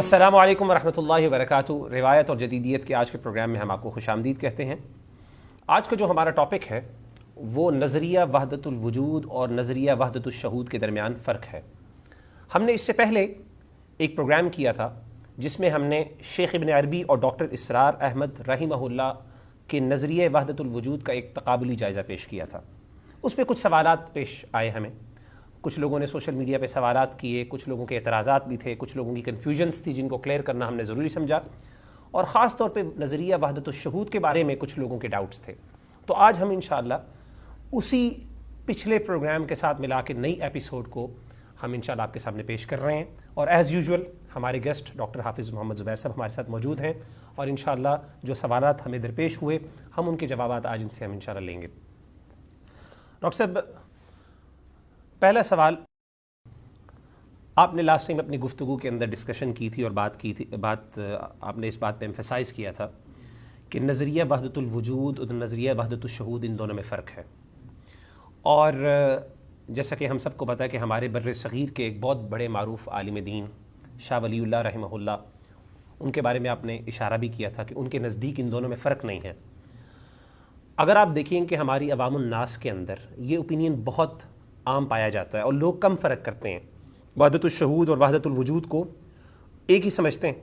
السلام علیکم ورحمۃ اللہ وبرکاتہ۔ روایت اور جدیدیت کے آج کے پروگرام میں ہم آپ کو خوش آمدید کہتے ہیں۔ آج کا جو ہمارا ٹاپک ہے وہ نظریہ وحدت الوجود اور نظریہ وحدت الشہود کے درمیان فرق ہے۔ ہم نے اس سے پہلے ایک پروگرام کیا تھا جس میں ہم نے شیخ ابن عربی اور ڈاکٹر اسرار احمد رحمہ اللہ کے نظریہ وحدت الوجود کا ایک تقابلی جائزہ پیش کیا تھا۔ اس پہ کچھ سوالات پیش آئے ہمیں، کچھ لوگوں نے سوشل میڈیا پہ سوالات کیے، کچھ لوگوں کے اعتراضات بھی تھے، کچھ لوگوں کی کنفیوژنس تھی جن کو کلیئر کرنا ہم نے ضروری سمجھا، اور خاص طور پہ نظریہ وحدت الشہود کے بارے میں کچھ لوگوں کے ڈاؤٹس تھے۔ تو آج ہم انشاءاللہ اسی پچھلے پروگرام کے ساتھ ملا کے نئی ایپیسوڈ کو ہم انشاءاللہ آپ کے سامنے پیش کر رہے ہیں، اور ایز یوزول ہمارے گیسٹ ڈاکٹر حافظ محمد زبیر صاحب ہمارے ساتھ موجود ہیں، اور انشاءاللہ جو سوالات ہمیں درپیش ہوئے ہم ان کے جوابات آج ان سے ہم انشاءاللہ لیں گے۔ ڈاکٹر صاحب، پہلا سوال، آپ نے لاسٹ ٹائم اپنی گفتگو کے اندر ڈسکشن کی تھی اور آپ نے اس بات پہ ایمفیسائز کیا تھا کہ نظریہ وحدت الوجود اور نظریہ وحدت الشہود ان دونوں میں فرق ہے، اور جیسا کہ ہم سب کو پتہ ہے کہ ہمارے بر صغیر کے ایک بہت بڑے معروف عالم دین شاہ ولی اللہ رحمہ اللہ، ان کے بارے میں آپ نے اشارہ بھی کیا تھا کہ ان کے نزدیک ان دونوں میں فرق نہیں ہے۔ اگر آپ دیکھیں کہ ہماری عوام الناس کے اندر یہ اوپینین بہت عام پایا جاتا ہے اور لوگ کم فرق کرتے ہیں، وحدت الشہود اور وحدت الوجود کو ایک ہی سمجھتے ہیں،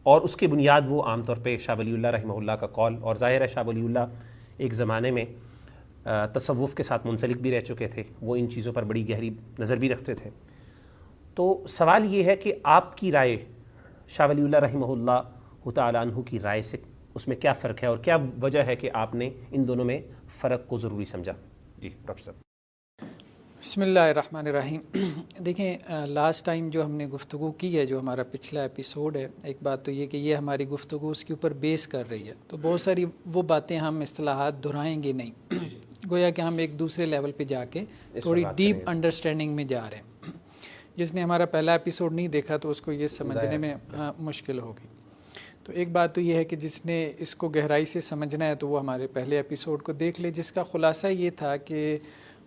اور اس کی بنیاد وہ عام طور پہ شاہ ولی اللہ رحمہ اللہ کا قول، اور ظاہر ہے شاہ ولی اللہ ایک زمانے میں تصوف کے ساتھ منسلک بھی رہ چکے تھے، وہ ان چیزوں پر بڑی گہری نظر بھی رکھتے تھے۔ تو سوال یہ ہے کہ آپ کی رائے شاہ ولی اللہ رحمہ اللہ تعالیٰ عنہ کی رائے سے اس میں کیا فرق ہے، اور کیا وجہ ہے کہ آپ نے ان دونوں میں فرق کو ضروری سمجھا؟ جی ڈاکٹر صاحب۔ بسم اللہ الرحمن الرحیم۔ دیکھیں، لاسٹ ٹائم جو ہم نے گفتگو کی ہے، جو ہمارا پچھلا ایپیسوڈ ہے، ایک بات تو یہ کہ یہ ہماری گفتگو اس کے اوپر بیس کر رہی ہے، تو بہت ساری وہ باتیں ہم اصطلاحات دہرائیں گے نہیں، گویا کہ ہم ایک دوسرے لیول پہ جا کے تھوڑی ڈیپ انڈرسٹینڈنگ میں جا رہے ہیں۔ جس نے ہمارا پہلا ایپیسوڈ نہیں دیکھا تو اس کو یہ سمجھنے میں مشکل ہوگی۔ تو ایک بات تو یہ ہے کہ جس نے اس کو گہرائی سے سمجھنا ہے تو وہ ہمارے پہلے ایپیسوڈ کو دیکھ لے، جس کا خلاصہ یہ تھا کہ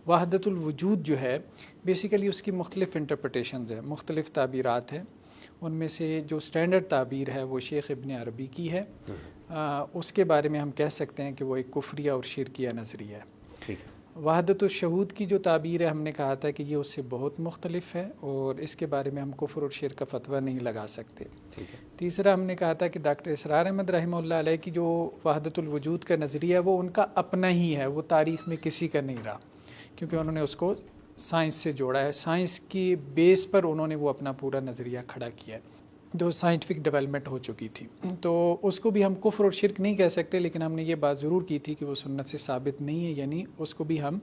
وحدت الوجود جو ہے بیسیکلی اس کی مختلف انٹرپریٹیشنز ہیں، مختلف تعبیرات ہیں۔ ان میں سے جو سٹینڈرڈ تعبیر ہے وہ شیخ ابن عربی کی ہے، اس کے بارے میں ہم کہہ سکتے ہیں کہ وہ ایک کفریہ اور شرکیہ نظریہ ہے۔ وحدت الشہود کی جو تعبیر ہے، ہم نے کہا تھا کہ یہ اس سے بہت مختلف ہے، اور اس کے بارے میں ہم کفر اور شرک کا فتویٰ نہیں لگا سکتے۔ تیسرا ہم نے کہا تھا کہ ڈاکٹر اسرار احمد رحمہ اللہ علیہ کی جو وحدت الوجود کا نظریہ ہے وہ ان کا اپنا ہی ہے، وہ تاریخ میں کسی کا نہیں رہا، کیونکہ انہوں نے اس کو سائنس سے جوڑا ہے، سائنس کی بیس پر انہوں نے وہ اپنا پورا نظریہ کھڑا کیا ہے، جو سائنٹیفک ڈیولپمنٹ ہو چکی تھی۔ تو اس کو بھی ہم کفر اور شرک نہیں کہہ سکتے، لیکن ہم نے یہ بات ضرور کی تھی کہ وہ سنت سے ثابت نہیں ہے، یعنی اس کو بھی ہم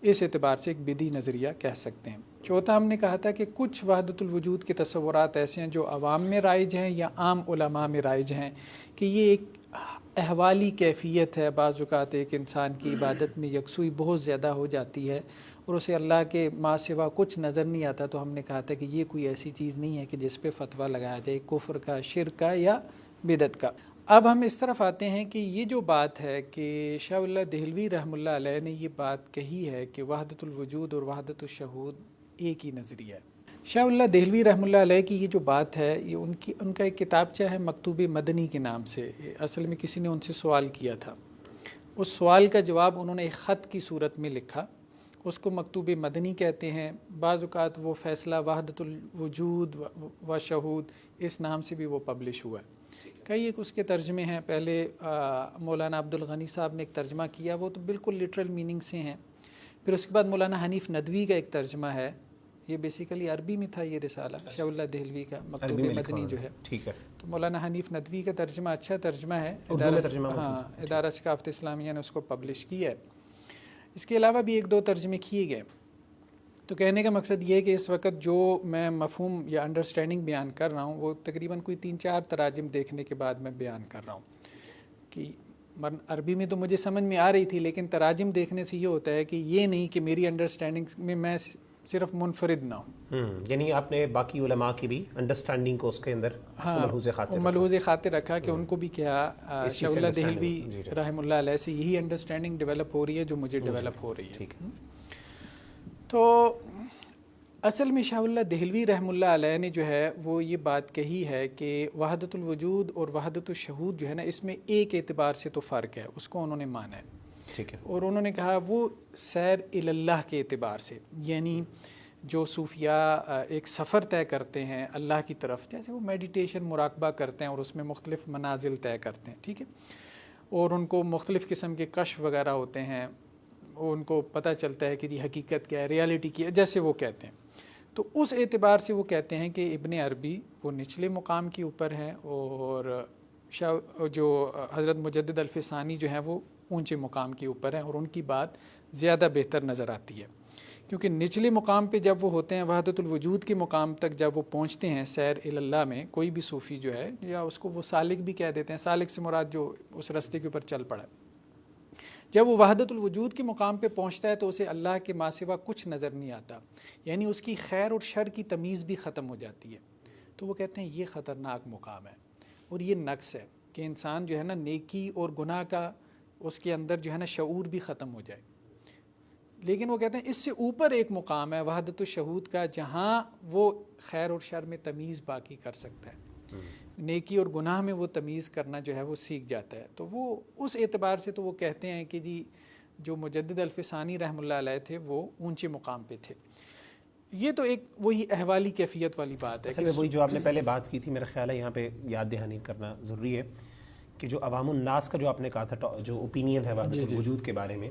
اس اعتبار سے ایک بدعی نظریہ کہہ سکتے ہیں۔ چوتھا ہم نے کہا تھا کہ کچھ وحدت الوجود کے تصورات ایسے ہیں جو عوام میں رائج ہیں یا عام علماء میں رائج ہیں، کہ یہ ایک احوالی کیفیت ہے، بعض اوقات ایک انسان کی عبادت میں یکسوئی بہت زیادہ ہو جاتی ہے اور اسے اللہ کے ما سوا کچھ نظر نہیں آتا، تو ہم نے کہا تھا کہ یہ کوئی ایسی چیز نہیں ہے کہ جس پہ فتویٰ لگایا جائے کفر کا، شرک کا یا بدعت کا۔ اب ہم اس طرف آتے ہیں کہ یہ جو بات ہے کہ شاہ اللہ دہلوی رحمہ اللہ علیہ نے یہ بات کہی ہے کہ وحدت الوجود اور وحدت الشہود ایک ہی نظریہ ہے۔ شاہ اللہ دہلوی رحمہ اللہ علیہ کی یہ جو بات ہے، یہ ان کا ایک کتابچہ ہے مکتوب مدنی کے نام سے۔ اصل میں کسی نے ان سے سوال کیا تھا، اس سوال کا جواب انہوں نے ایک خط کی صورت میں لکھا، اس کو مکتوب مدنی کہتے ہیں۔ بعض اوقات وہ فیصلہ وحدت الوجود و شہود اس نام سے بھی وہ پبلش ہوا ہے۔ کئی ایک اس کے ترجمے ہیں، پہلے مولانا عبد الغنی صاحب نے ایک ترجمہ کیا، وہ تو بالکل لٹرل میننگ سے ہیں۔ پھر اس کے بعد مولانا حنیف ندوی کا ایک ترجمہ ہے، یہ بیسیکلی عربی میں تھا یہ رسالہ شاہ اللہ دہلوی کا مکتوب مدنی جو ہے، تو مولانا حنیف ندوی کا ترجمہ اچھا ترجمہ ہے، ادارہ ثقافت اسلامیہ نے اس کو پبلش کیا ہے۔ اس کے علاوہ بھی ایک دو ترجمے کیے گئے۔ تو کہنے کا مقصد یہ ہے کہ اس وقت جو میں مفہوم یا انڈرسٹینڈنگ بیان کر رہا ہوں وہ تقریباً کوئی 3-4 تراجم دیکھنے کے بعد میں بیان کر رہا ہوں، کہ عربی میں تو مجھے سمجھ میں آ رہی تھی، لیکن تراجم دیکھنے سے یہ ہوتا ہے کہ یہ نہیں کہ میری انڈرسٹینڈنگ میں صرف منفرد نہ ہوں، یعنی آپ نے باقی علماء کی بھی انڈرسٹینڈنگ کو اس کے اندر ملحوظ خاطر رکھا کہ ان کو بھی کیا شاہ اللہ دہلوی رحمہ اللہ علیہ سے یہی انڈرسٹینڈنگ ڈیولپ ہو رہی ہے جو مجھے ڈیولپ ہو رہی ہے۔ تو اصل میں شاہ اللہ دہلوی رحمہ اللہ علیہ نے جو ہے وہ یہ بات کہی ہے کہ وحدت الوجود اور وحدت الشہود جو ہے نا اس میں ایک اعتبار سے تو فرق ہے، اس کو انہوں نے مانا ہے، ٹھیک ہے، اور انہوں نے کہا وہ سیر اللہ کے اعتبار سے، یعنی جو صوفیاء ایک سفر طے کرتے ہیں اللہ کی طرف، جیسے وہ میڈیٹیشن مراقبہ کرتے ہیں اور اس میں مختلف منازل طے کرتے ہیں، ٹھیک ہے، اور ان کو مختلف قسم کے کشف وغیرہ ہوتے ہیں، ان کو پتہ چلتا ہے کہ یہ حقیقت کیا ہے، ریالٹی کیا ہے، جیسے وہ کہتے ہیں، تو اس اعتبار سے وہ کہتے ہیں کہ ابن عربی وہ نچلے مقام کے اوپر ہے، اور جو حضرت مجدد الفسانی جو ہیں وہ اونچے مقام کے اوپر ہیں، اور ان کی بات زیادہ بہتر نظر آتی ہے، کیونکہ نچلے مقام پہ جب وہ ہوتے ہیں وحدت الوجود کے مقام تک جب وہ پہنچتے ہیں سیر اللہ میں، کوئی بھی صوفی جو ہے، یا اس کو وہ سالک بھی کہہ دیتے ہیں، سالک سے مراد جو اس راستے کے اوپر چل پڑا ہے، جب وہ وحدت الوجود کے مقام پہ پہنچتا ہے تو اسے اللہ کے ماں سوا کچھ نظر نہیں آتا، یعنی اس کی خیر اور شر کی تمیز بھی ختم ہو جاتی ہے، تو وہ کہتے ہیں یہ خطرناک مقام ہے، اور یہ نقص ہے کہ انسان جو ہے نا نیکی اور گناہ کا اس کے اندر جو ہے نا شعور بھی ختم ہو جائے، لیکن وہ کہتے ہیں اس سے اوپر ایک مقام ہے وحدت الشہود کا، جہاں وہ خیر اور شر میں تمیز باقی کر سکتا ہے، نیکی اور گناہ میں وہ تمیز کرنا جو ہے وہ سیکھ جاتا ہے، تو وہ اس اعتبار سے تو وہ کہتے ہیں کہ جی جو مجدد الفسانی رحمہ اللہ علیہ تھے وہ اونچے مقام پہ تھے۔ یہ تو ایک وہی احوالی کیفیت والی بات ہے، اصل میں وہی جو آپ نے پہلے بات کی تھی، میرا خیال ہے یہاں پہ یاد دہانی کرنا ضروری ہے کہ جو عوام الناس کا جو آپ نے کہا تھا جو اوپینین ہے وحدت الوجود کے بارے میں،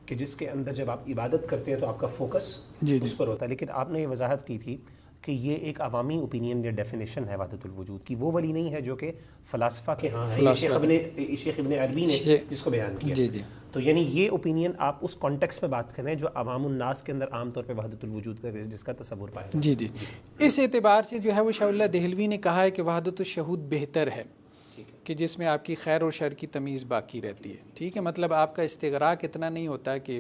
کہ جس کے اندر جب آپ عبادت کرتے ہیں تو آپ کا فوکس اس پر ہوتا ہے، لیکن آپ نے یہ وضاحت کی تھی کہ یہ ایک عوامی اوپینین یا ڈیفینیشن ہے وحدت الوجود کی، وہ والی نہیں ہے جو کہ فلاسفہ کے ہاں ہے، شیخ ابن عربی نے جس کو بیان کیا، تو یعنی یہ اوپینین آپ اس کانٹیکس میں بات کر رہے ہیں جو عوام الناس کے اندر عام طور پہ وحدت الوجود کا جس کا تصور پایا جی اس اعتبار سے جو ہے وہ شاہ اللہ دہلوی نے کہا ہے کہ وحدت الشہود بہتر ہے، کہ جس میں آپ کی خیر اور شر کی تمیز باقی رہتی ہے، ٹھیک ہے، مطلب آپ کا استغراق اتنا نہیں ہوتا کہ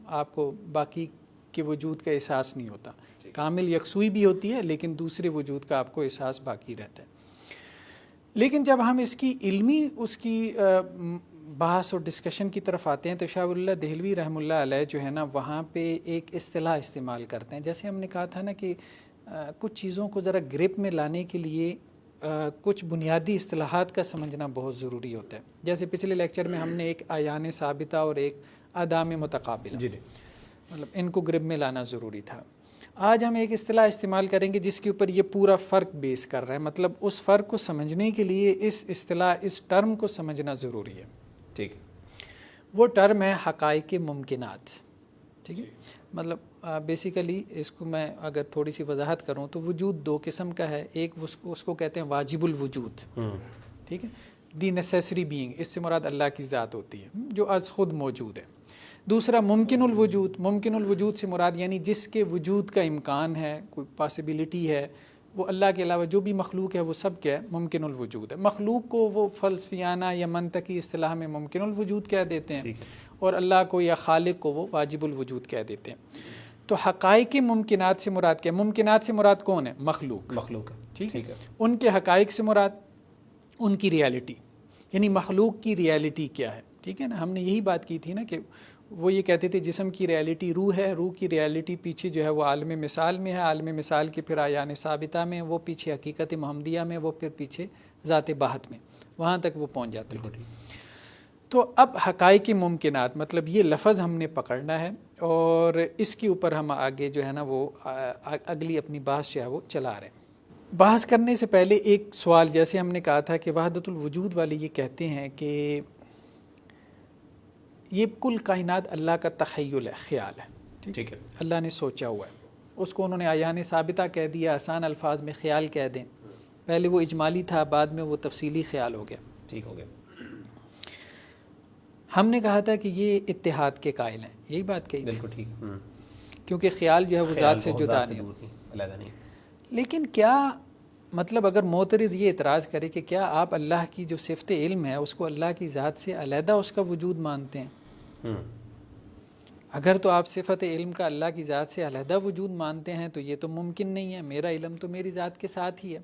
آپ کو باقی کے وجود کا احساس نہیں ہوتا، کامل یکسوئی بھی ہوتی ہے لیکن دوسرے وجود کا آپ کو احساس باقی رہتا ہے۔ لیکن جب ہم اس کی علمی اس کی بحث اور ڈسکشن کی طرف آتے ہیں تو شاہ اللہ دہلوی رحمہ اللہ علیہ جو ہے نا وہاں پہ ایک اصطلاح استعمال کرتے ہیں، جیسے ہم نے کہا تھا نا کہ کچھ چیزوں کو ذرا گرپ میں لانے کے لیے کچھ بنیادی اصطلاحات کا سمجھنا بہت ضروری ہوتا ہے، جیسے پچھلے لیکچر میں ہم نے ایک عیان ثابتہ اور ایک عدم متقابلہ، مطلب ان کو گرپ میں لانا ضروری تھا۔ آج ہم ایک اصطلاح استعمال کریں گے جس کے اوپر یہ پورا فرق بیس کر رہا ہے، مطلب اس فرق کو سمجھنے کے لیے اس اصطلاح اس ٹرم کو سمجھنا ضروری ہے، ٹھیک، وہ ٹرم ہے حقائق ممکنات، ٹھیک ہے، مطلب بیسیکلی اس کو میں اگر تھوڑی سی وضاحت کروں تو وجود دو قسم کا ہے، ایک اس کو کہتے ہیں واجب الوجود، ٹھیک ہے، دی نیسیسری بینگ، اس سے مراد اللہ کی ذات ہوتی ہے جو از خود موجود ہے۔ دوسرا ممکن الوجود، ممکن الوجود سے مراد یعنی جس کے وجود کا امکان ہے، کوئی پاسبلٹی ہے، وہ اللہ کے علاوہ جو بھی مخلوق ہے وہ سب کیا ہے، ممکن الوجود ہے۔ مخلوق کو وہ فلسفیانہ یا منطقی اصطلاح میں ممکن الوجود کہہ دیتے ہیں، اور اللہ کو یا خالق کو وہ واجب الوجود کہہ دیتے ہیں۔ تو حقائق ممکنات سے مراد کیا؟ ممکنات سے مراد کون ہے؟ مخلوق، ٹھیک ہے، ان کے حقائق سے مراد ان کی ریالٹی، یعنی مخلوق کی ریالٹی کیا ہے، ٹھیک ہے نا، ہم نے یہی بات کی تھی نا کہ وہ یہ کہتے تھے جسم کی ریالٹی روح ہے، روح کی ریالٹی پیچھے جو ہے وہ عالم مثال میں ہے، عالم مثال کے پھر عیان ثابتہ میں، وہ پیچھے حقیقت محمدیہ میں، وہ پھر پیچھے ذات بہت میں، وہاں تک وہ پہنچ جاتے تھے۔ تو اب حقائق ممکنات مطلب یہ لفظ ہم نے پکڑنا ہے، اور اس کے اوپر ہم آگے جو ہے نا وہ اگلی اپنی بحث جو ہے وہ چلا رہے ہیں۔ بحث کرنے سے پہلے ایک سوال، جیسے ہم نے کہا تھا کہ وحدت الوجود والے یہ کہتے ہیں کہ یہ کل کائنات اللہ کا تخیل ہے، خیال ہے، ٹھیک ہے، اللہ نے سوچا ہوا ہے، اس کو انہوں نے عیان ثابتہ کہہ دیا، آسان الفاظ میں خیال کہہ دیں، پہلے وہ اجمالی تھا، بعد میں وہ تفصیلی خیال ہو گیا، ٹھیک ہو گیا۔ ہم نے کہا تھا کہ یہ اتحاد کے قائل ہیں، یہی بات کہی، بالکل ٹھیک، کیونکہ خیال جو ہے وہ ذات سے جدا نہیں۔ لیکن کیا مطلب اگر معترض یہ اعتراض کرے کہ کیا آپ اللہ کی جو صفت علم ہے اس کو اللہ کی ذات سے علیحدہ اس کا وجود مانتے ہیں؟ اگر تو آپ صفت علم کا اللہ کی ذات سے علیحدہ وجود مانتے ہیں تو یہ تو ممکن نہیں ہے، میرا علم تو میری ذات کے ساتھ ہی ہے،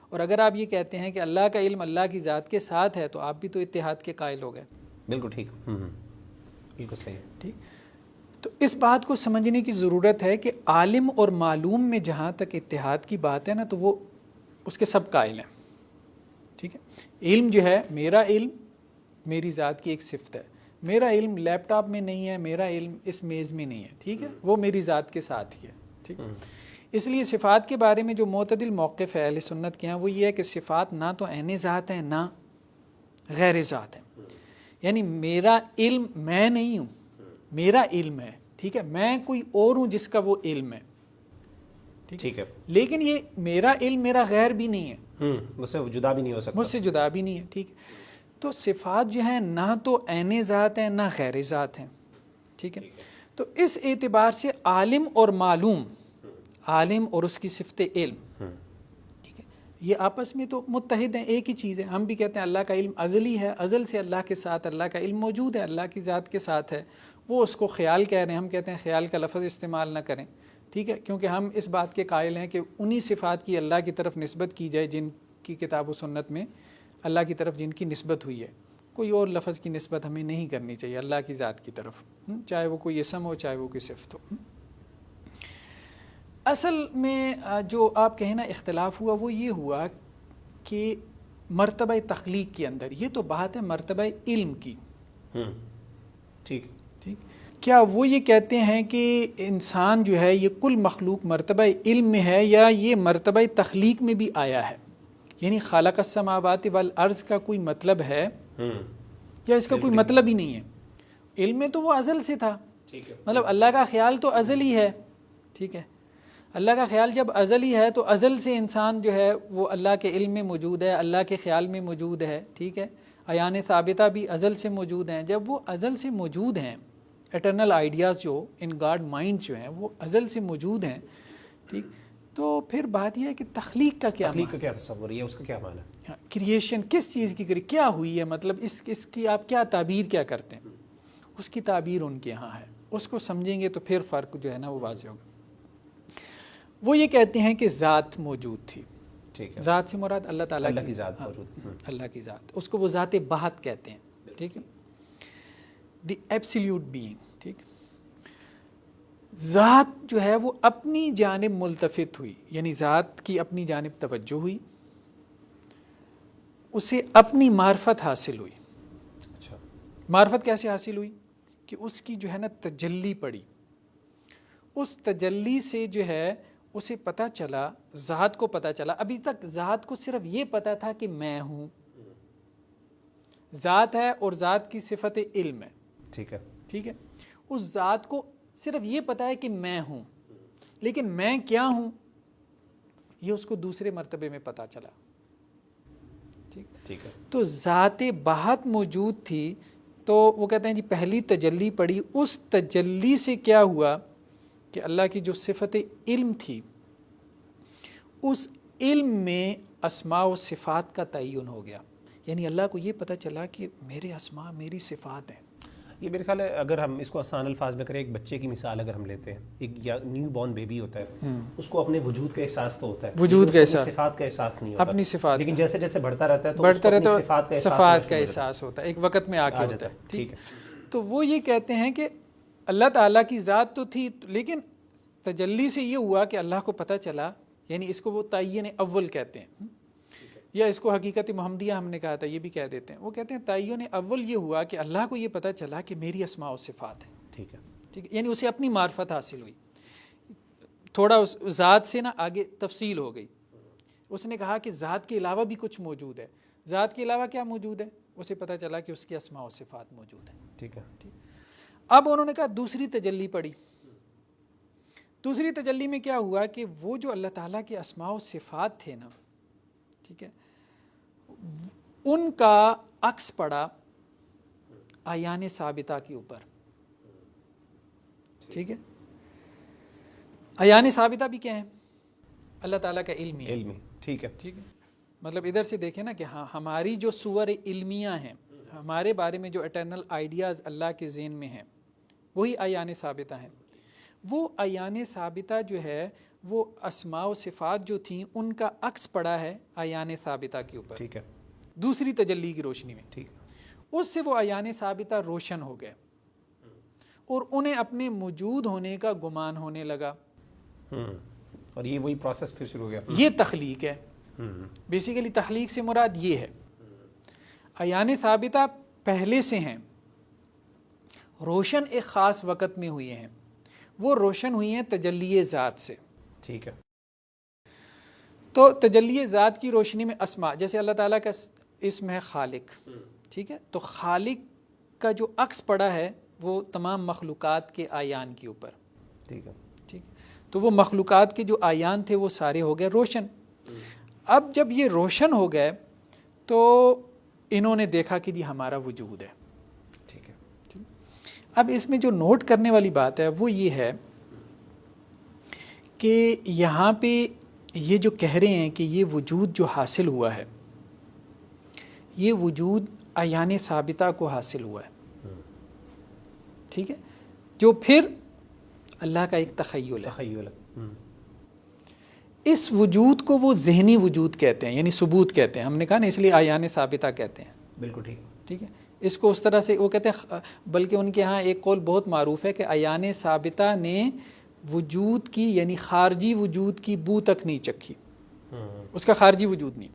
اور اگر آپ یہ کہتے ہیں کہ اللہ کا علم اللہ کی ذات کے ساتھ ہے تو آپ بھی تو اتحاد کے قائل ہو گئے۔ بالکل ٹھیک، بالکل صحیح، ٹھیک۔ تو اس بات کو سمجھنے کی ضرورت ہے کہ عالم اور معلوم میں جہاں تک اتحاد کی بات ہے نا تو وہ اس کے سب قائل ہیں، ٹھیک ہے. علم جو ہے، میرا علم میری ذات کی ایک صفت ہے. میرا علم لیپ ٹاپ میں نہیں ہے، میرا علم اس میز میں نہیں ہے، ٹھیک ہے، وہ میری ذات کے ساتھ ہی ہے، ٹھیک. اس لیے صفات کے بارے میں جو معتدل موقف ہے اہل سنت کے ہاں وہ یہ ہے کہ صفات نہ تو عین ذات ہیں نہ غیر ذات ہیں. یعنی میرا علم میں نہیں ہوں، میرا علم ہے، ٹھیک ہے، میں کوئی اور ہوں جس کا وہ علم ہے، ٹھیک ہے، لیکن یہ میرا علم میرا غیر بھی نہیں ہے، مجھ سے جدا بھی نہیں ہو سکتا، مجھ سے جدا بھی نہیں ہے، ٹھیک ہے. تو صفات جو ہیں نہ تو عین ذات ہیں نہ غیر ذات ہیں، ٹھیک ہے. تو اس اعتبار سے عالم اور معلوم، عالم اور اس کی صفت علم، ٹھیک ہے، یہ آپس میں تو متحد ہیں، ایک ہی چیز ہے. ہم بھی کہتے ہیں اللہ کا علم ازلی ہے، ازل سے اللہ کے ساتھ اللہ کا علم موجود ہے، اللہ کی ذات کے ساتھ ہے. وہ اس کو خیال کہہ رہے ہیں، ہم کہتے ہیں خیال کا لفظ استعمال نہ کریں، ٹھیک ہے، کیونکہ ہم اس بات کے قائل ہیں کہ انہی صفات کی اللہ کی طرف نسبت کی جائے جن کی کتاب و سنت میں اللہ کی طرف جن کی نسبت ہوئی ہے. کوئی اور لفظ کی نسبت ہمیں نہیں کرنی چاہیے اللہ کی ذات کی طرف، چاہے وہ کوئی اسم ہو چاہے وہ کوئی صفت ہو. اصل میں جو آپ کہیں نا اختلاف ہوا وہ یہ ہوا کہ مرتبہ تخلیق کے اندر، یہ تو بات ہے مرتبہ علم کی، ٹھیک ٹھیک، کیا وہ یہ کہتے ہیں کہ انسان جو ہے یہ کل مخلوق مرتبہ علم میں ہے یا یہ مرتبہ تخلیق میں بھی آیا ہے؟ یعنی خالق السماوات والارض کا کوئی مطلب ہے یا اس کا کوئی مطلب ہی نہیں ہے؟ علم میں تو وہ ازل سے تھا، مطلب اللہ کا خیال تو ازلی ہے، ٹھیک ہے. اللہ کا خیال جب ازلی ہے تو ازل سے انسان جو ہے وہ اللہ کے علم میں موجود ہے، اللہ کے خیال میں موجود ہے، ٹھیک ہے. عیان ثابتہ بھی ازل سے موجود ہیں. جب وہ ازل سے موجود ہیں، ایٹرنل آئیڈیاز جو ان گاڈ مائنڈ جو ہیں وہ ازل سے موجود ہیں، ٹھیک. تو پھر بات یہ ہے کہ تخلیق کا کیا تخلیق کا کیا تصور ہے، اس کا کیا معنی ہے؟ کریشن کس چیز کی کیا ہوئی ہے، مطلب اس کی آپ کیا تعبیر کیا کرتے ہیں؟ اس کی تعبیر ان کے یہاں ہے، اس کو سمجھیں گے تو پھر فرق جو ہے نا وہ واضح ہوگا. وہ یہ کہتے ہیں کہ ذات موجود تھی، ٹھیک ہے، ذات سے مراد اللہ تعالیٰ کی ذات موجود، اللہ کی ذات، اس کو وہ ذات بہت کہتے ہیں، ٹھیک ہے، دی ایبسلیوٹ بینگ، ٹھیک. ذات جو ہے وہ اپنی جانب ملتفت ہوئی، یعنی ذات کی اپنی جانب توجہ ہوئی، اسے اپنی معرفت حاصل ہوئی. اچھا، معرفت کیسے حاصل ہوئی؟ کہ اس کی جو ہے نا تجلی پڑی، اس تجلی سے جو ہے اسے پتہ چلا، ذات کو پتہ چلا. ابھی تک ذات کو صرف یہ پتہ تھا کہ میں ہوں، ذات ہے اور ذات کی صفت علم ہے، ٹھیک ہے، ٹھیک ہے. اس ذات کو صرف یہ پتہ ہے کہ میں ہوں، لیکن میں کیا ہوں یہ اس کو دوسرے مرتبے میں پتہ چلا، ٹھیک ہے. تو ذات بہت موجود تھی. تو وہ کہتے ہیں جی پہلی تجلی پڑی، اس تجلی سے کیا ہوا کہ اللہ کی جو صفت علم تھی اس علم میں اسماء و صفات کا تعین ہو گیا. یعنی اللہ کو یہ پتہ چلا کہ میرے اسماء میری صفات ہیں. یہ میرے خیال ہے اگر ہم اس کو آسان الفاظ میں کریں، ایک بچے کی مثال اگر ہم لیتے ہیں، ایک نیو بورن بیبی ہوتا ہے، اس کو اپنے وجود کا احساس تو ہوتا ہے، وجود کا احساس، صفات کا احساس نہیں ہوتا، اپنی صفات، لیکن جیسے جیسے بڑھتا رہتا ہے تو صفات کا احساس ہوتا ہے، ایک وقت میں آ کے ہوتا ہے، ٹھیک ہے. تو وہ یہ کہتے ہیں کہ اللہ تعالیٰ کی ذات تو تھی، لیکن تجلی سے یہ ہوا کہ اللہ کو پتہ چلا، یعنی اس کو وہ تعین اول کہتے ہیں، یا اس کو حقیقت محمدیہ ہم نے کہا تھا، یہ بھی کہہ دیتے ہیں. وہ کہتے ہیں تعین اول یہ ہوا کہ اللہ کو یہ پتہ چلا کہ میری اسماء و صفات ہیں، ٹھیک ہے، ٹھیک ہے. یعنی اسے اپنی معرفت حاصل ہوئی. تھوڑا اس ذات سے نا آگے تفصیل ہو گئی. اس نے کہا کہ ذات کے علاوہ بھی کچھ موجود ہے. ذات کے علاوہ کیا موجود ہے؟ اسے پتہ چلا کہ اس کی اسماء و صفات موجود ہیں، ٹھیک ہے. اب انہوں نے کہا دوسری تجلی پڑی. دوسری تجلی میں کیا ہوا کہ وہ جو اللہ تعالیٰ کے اسماء و صفات تھے نا، ٹھیک ہے، ان کا عکس پڑا عیان ثابتہ کے اوپر، ٹھیک ہے. عیان ثابتہ بھی کیا ہے؟ اللہ تعالیٰ کا علمی، ٹھیک ہے، ٹھیک ہے. مطلب ادھر سے دیکھیں نا کہ ہاں ہماری جو صور علمیہ ہیں، ہمارے بارے میں جو اٹرنل آئیڈیاز اللہ کے ذہن میں ہیں وہی عیان ثابتہ ہیں. وہ عیان ثابتہ جو ہے وہ اسماء و صفات جو تھیں ان کا عکس پڑا ہے عیان ثابتہ کے اوپر، ٹھیک ہے، دوسری تجلی کی روشنی میں. ٹھیک. اس سے وہ عیان ثابتہ روشن ہو گئے، اور انہیں اپنے موجود ہونے کا گمان ہونے لگا. اور یہ وہی پروسیس پھر شروع ہو گیا. یہ تخلیق ہے. بیسیکلی تخلیق سے مراد یہ ہے. عیان ثابتہ پہلے سے ہیں, روشن ایک خاص وقت میں ہوئے ہیں. وہ روشن ہوئی ہیں تجلی ذات سے. ٹھیک ہے. تو تجلی ذات کی روشنی میں اسماء, جیسے اللہ تعالیٰ کا اسم ہے خالق, ٹھیک ہے, تو خالق کا جو عکس پڑا ہے وہ تمام مخلوقات کے آیان کے اوپر. ٹھیک ہے. ٹھیک, تو وہ مخلوقات کے جو آیان تھے وہ سارے ہو گئے روشن. اب جب یہ روشن ہو گئے تو انہوں نے دیکھا کہ جی ہمارا وجود ہے. ٹھیک ہے. اب اس میں جو نوٹ کرنے والی بات ہے وہ یہ ہے کہ یہاں پہ یہ جو کہہ رہے ہیں کہ یہ وجود جو حاصل ہوا ہے, یہ وجود عیان ثابتہ کو حاصل ہوا ہے. ٹھیک ہے, جو پھر اللہ کا ایک تخیل ہے. اس وجود کو وہ ذہنی وجود کہتے ہیں, یعنی ثبوت کہتے ہیں. ہم نے کہا نا اس لیے عیان ثابتہ کہتے ہیں. بالکل ٹھیک. ٹھیک ہے, اس کو اس طرح سے وہ کہتے ہیں, بلکہ ان کے ہاں ایک قول بہت معروف ہے کہ عیان ثابتہ نے وجود کی یعنی خارجی وجود کی بو تک نہیں چکھی, اس کا خارجی وجود نہیں.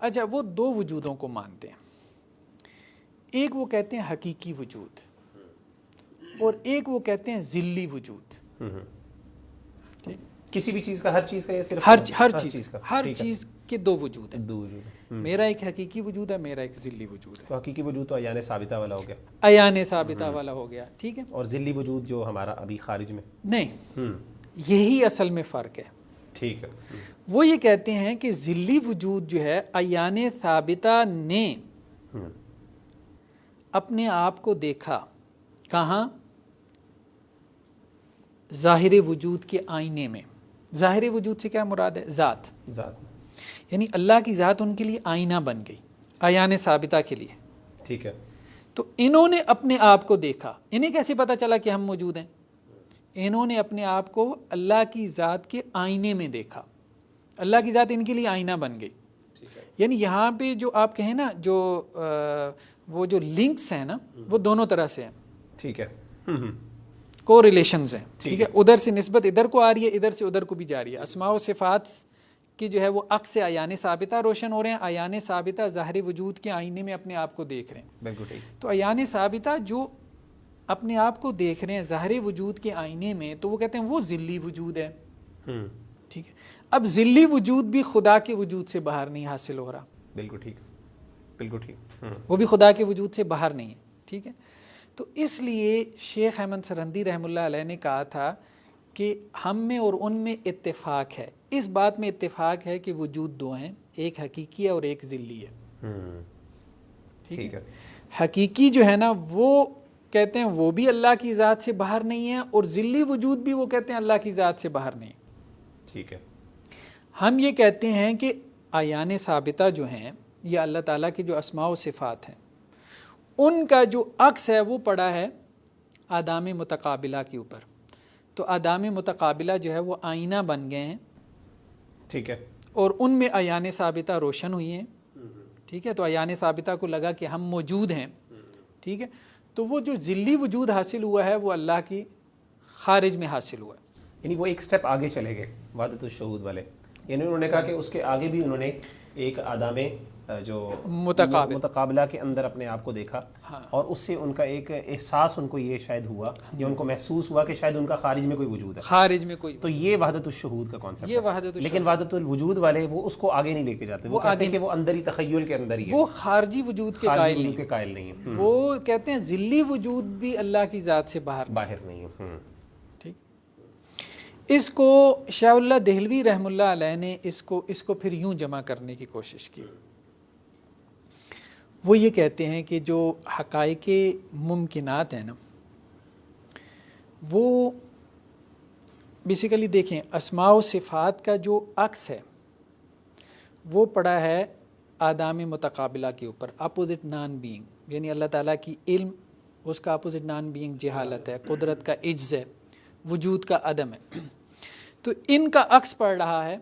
اچھا, وہ دو وجودوں کو مانتے ہیں. ایک وہ کہتے ہیں حقیقی وجود, اور ایک وہ کہتے ہیں ذلی وجود. کسی بھی چیز کا, ہر چیز کا, یا صرف ہر چیز کے دو وجود ہیں. میرا ایک حقیقی وجود ہے, میرا ایک ذلی وجود ہے. تو حقیقی وجود تو عیان ثابتہ والا ہو گیا, عیان ثابتہ والا ہو گیا. ٹھیک ہے, اور ذلی وجود جو ہمارا ابھی خارج میں نہیں, یہی اصل میں فرق ہے. ٹھیک ہے. وہ یہ کہتے ہیں کہ ذلی وجود جو ہے عیان ثابتہ نے اپنے آپ کو دیکھا. کہاں؟ ظاہر وجود کے آئینے میں. ظاہر وجود سے کیا مراد ہے؟ ذات. یعنی اللہ کی ذات ان کے لیے آئینہ بن گئی عیان ثابتہ کے لیے. ٹھیک ہے. تو انہوں نے اپنے آپ کو دیکھا. انہیں کیسے پتہ چلا کہ ہم موجود ہیں؟ انہوں نے اپنے آپ کو اللہ کی ذات کے آئینے میں دیکھا. اللہ کی ذات ان کے لیے آئینہ بن گئی. یعنی یہاں پہ جو آپ کہیں نا, جو وہ جو لنکس ہیں نا, وہ دونوں طرح سے ہیں. ٹھیک ہے. کو ریلیشنز ہیں. ٹھیک ہے, ادھر سے نسبت ادھر کو آ رہی ہے, ادھر سے ادھر کو بھی جا رہی ہے. اسماء و صفات کی جو ہے وہ عکس عیان ثابتہ روشن ہو رہے ہیں. عیان ثابتہ ظاہر وجود کے آئینے میں اپنے آپ کو دیکھ رہے ہیں. بالکل ٹھیک. تو عیان ثابتہ جو اپنے آپ کو دیکھ رہے ہیں ظاہر وجود کے آئینے میں, تو وہ کہتے ہیں وہ ذلی وجود ہے. ٹھیک ہے. اب ذلی وجود بھی خدا کے وجود سے باہر نہیں حاصل ہو رہا. بالکل ٹھیک, بالکل ٹھیک. وہ بھی خدا کے وجود سے باہر نہیں ہے. ٹھیک ہے. تو اس لیے شیخ احمد سرہندی رحمہ اللہ علیہ نے کہا تھا کہ ہم میں اور ان میں اتفاق ہے. اس بات میں اتفاق ہے کہ وجود دو ہیں, ایک حقیقی ہے اور ایک ذلی ہے. ٹھیک ہے. حقیقی جو ہے نا وہ کہتے ہیں وہ بھی اللہ کی ذات سے باہر نہیں ہے, اور ذلی وجود بھی وہ کہتے ہیں اللہ کی ذات سے باہر نہیں. ٹھیک ہے. ہم یہ کہتے ہیں کہ عیان ثابتہ جو ہیں یہ اللہ تعالیٰ کے جو اسماء و صفات ہیں ان کا جو عکس ہے وہ پڑا ہے آدام متقابلہ کے اوپر. تو آدام متقابلہ جو ہے وہ آئینہ بن گئے ہیں. ٹھیک ہے. اور ان میں عیان ثابتہ روشن ہوئی ہیں. ٹھیک ہے. تو عیان ثابتہ کو لگا کہ ہم موجود ہیں. ٹھیک ہے. تو وہ جو ذلی وجود حاصل ہوا ہے وہ اللہ کی خارج میں حاصل ہوا ہے. یعنی وہ ایک سٹیپ آگے چلے گئے وحدت الشہود والے. یعنی انہوں نے کہا کہ اس کے آگے بھی انہوں نے ایک آدام جو متقابلہ کے اندر اپنے آپ کو دیکھا, اور اس سے ان کا ایک احساس ان کو یہ شاید ہوا یا ان کو محسوس ہوا کہ شاید ان کا خارج میں کوئی وجود ہے. خارج میں کوئی. تو یہ وحدت الشہود کا کانسیپٹ یہ وحدت. لیکن وحدت الوجود والے وہ اس کو آگے نہیں لے کے جاتے. وہ کہتے ہیں کہ وہ اندر ہی تخیل کے اندر ہی ہے, وہ خارجی وجود کے قائل نہیں ہے. وہ کہتے ہیں ذلی وجود بھی اللہ کی ذات سے باہر نہیں ہے. ٹھیک. اس کو شاہ اللہ دہلوی رحمہ اللہ علیہ نے اس کو پھر یوں جمع کرنے کی کوشش کی. وہ یہ کہتے ہیں کہ جو حقائق ممکنات ہیں نا, وہ بیسیکلی دیکھیں اسماء و صفات کا جو عکس ہے وہ پڑا ہے آدام متقابلہ کے اوپر, اپوزٹ نان بینگ. یعنی اللہ تعالیٰ کی علم, اس کا اپوزٹ نان بینگ جہالت ہے, قدرت کا عجز ہے, وجود کا عدم ہے. تو ان کا عکس پڑ رہا ہے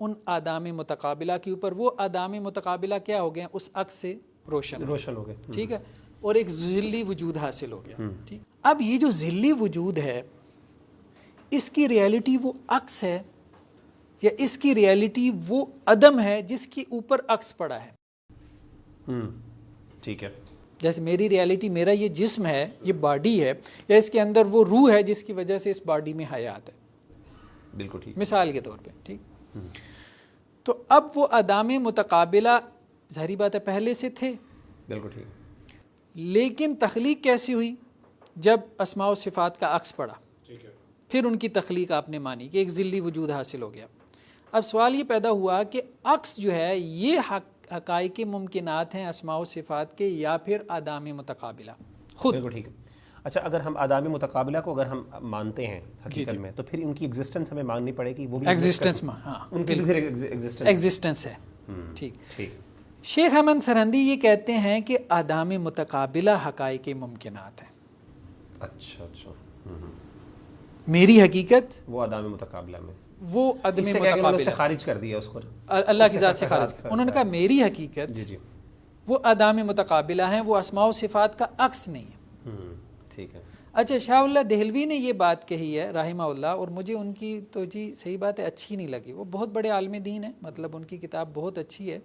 ان آدام متقابلہ کے اوپر. وہ آدام متقابلہ کیا ہو گئے؟ اس عکس سے روشن ہو گئے. ٹھیک ہے. اور ایک ذلی وجود حاصل ہو گیا. ٹھیک. اب یہ جو ذلی وجود ہے اس کی ریالٹی وہ عکس ہے یا اس کی ریالٹی وہ عدم ہے جس کے اوپر عکس پڑا ہے؟ ٹھیک ہے. جیسے میری ریالٹی، میرا یہ جسم ہے، یہ باڈی ہے، یا اس کے اندر وہ روح ہے جس کی وجہ سے اس باڈی میں حیات ہے. بالکل ٹھیک. مثال کے طور پہ. ٹھیک. تو اب وہ عدام متقابلہ ظاہری بات ہے پہلے سے تھے. بالکل ٹھیک. لیکن تخلیق کیسی ہوئی؟ جب اسماء و صفات کا عکس پڑا، پھر ان کی تخلیق آپ نے مانی کہ ایک ذلی وجود حاصل ہو گیا. اب سوال یہ پیدا ہوا کہ عکس جو ہے یہ حقائق ممکنات ہیں اسماء و صفات کے یا پھر عدام متقابلہ خود؟ بالکل ٹھیک ہے. اچھا، اگر ہم عدام متقابلہ کو اگر ہم مانتے ہیں حقیقت میں، تو پھر ان کی ایگزسٹنس ہمیں ماننی پڑے گی. وہ بھی ایگزسٹنس میں، ہاں ان کی بھی پھر ایگزسٹنس ہے. ٹھیک. ٹھیک. شیخ احمد سرہندی یہ کہتے ہیں کہ عدام متقابلہ حقائق ممکنات ہیں. اچھا اچھا. میری حقیقت وہ عدام متقابلہ میں، وہ عدم اس سے کیا کہ انہوں نے متقابلہ اسے خارج کر دیا اس کو، اللہ کی ذات سے خارج. انہوں نے کہا میری حقیقت جی جی وہ عدام متقابلہ ہیں، وہ اسماء و صفات کا عکس نہیں ہے. ٹھیک ہے. اچھا، شاہ اللہ دہلوی نے یہ بات کہی ہے رحمہ اللہ، اور مجھے ان کی تو جی صحیح بات ہے اچھی نہیں لگی. وہ بہت بڑے عالم دین ہیں، مطلب ان کی کتاب بہت اچھی ہے،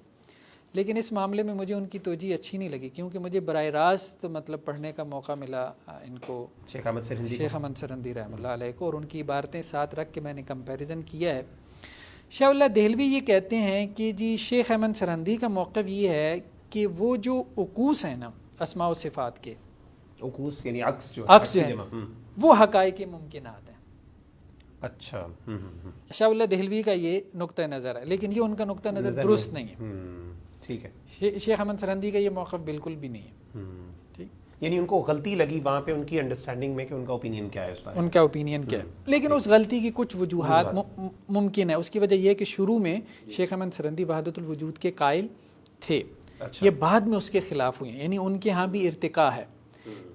لیکن اس معاملے میں مجھے ان کی توجہ اچھی نہیں لگی، کیونکہ مجھے براہ راست مطلب پڑھنے کا موقع ملا ان کو، شیخ احمد سرہندی رحمہ اللہ علیہ کو، اور ان کی عبارتیں ساتھ رکھ کے میں نے کمپیریزن کیا ہے. شاہ اللہ دہلوی یہ کہتے ہیں کہ جی شیخ احمد سرہندی کا موقف یہ ہے کہ وہ جو عکوس ہیں نا اسماء و صفات کے، عکوس یعنی عکس جو ہے وہ حقائق ممکنات ہیں. اچھا. شاہ اللہ دہلوی کا یہ نقطہ نظر ہے، لیکن یہ ان کا نقطہ نظر درست نہیں ہے. ٹھیک ہے. شیخ احمد سرہندی کا یہ موقف بالکل بھی نہیں ہے. ٹھیک. یعنی ان کو غلطی لگی وہاں پہ ان کی انڈرسٹینڈنگ میں کہ ان کا اوپینین کیا ہے اس بارے میں، ان کا اوپینین کیا ہے. لیکن اس غلطی کی کچھ وجوہات ممکن ہے. اس کی وجہ یہ ہے کہ شروع میں شیخ احمد سرہندی وحدت الوجود کے قائل تھے، یہ بعد میں اس کے خلاف ہوئے ہیں، یعنی ان کے ہاں بھی ارتقاء ہے.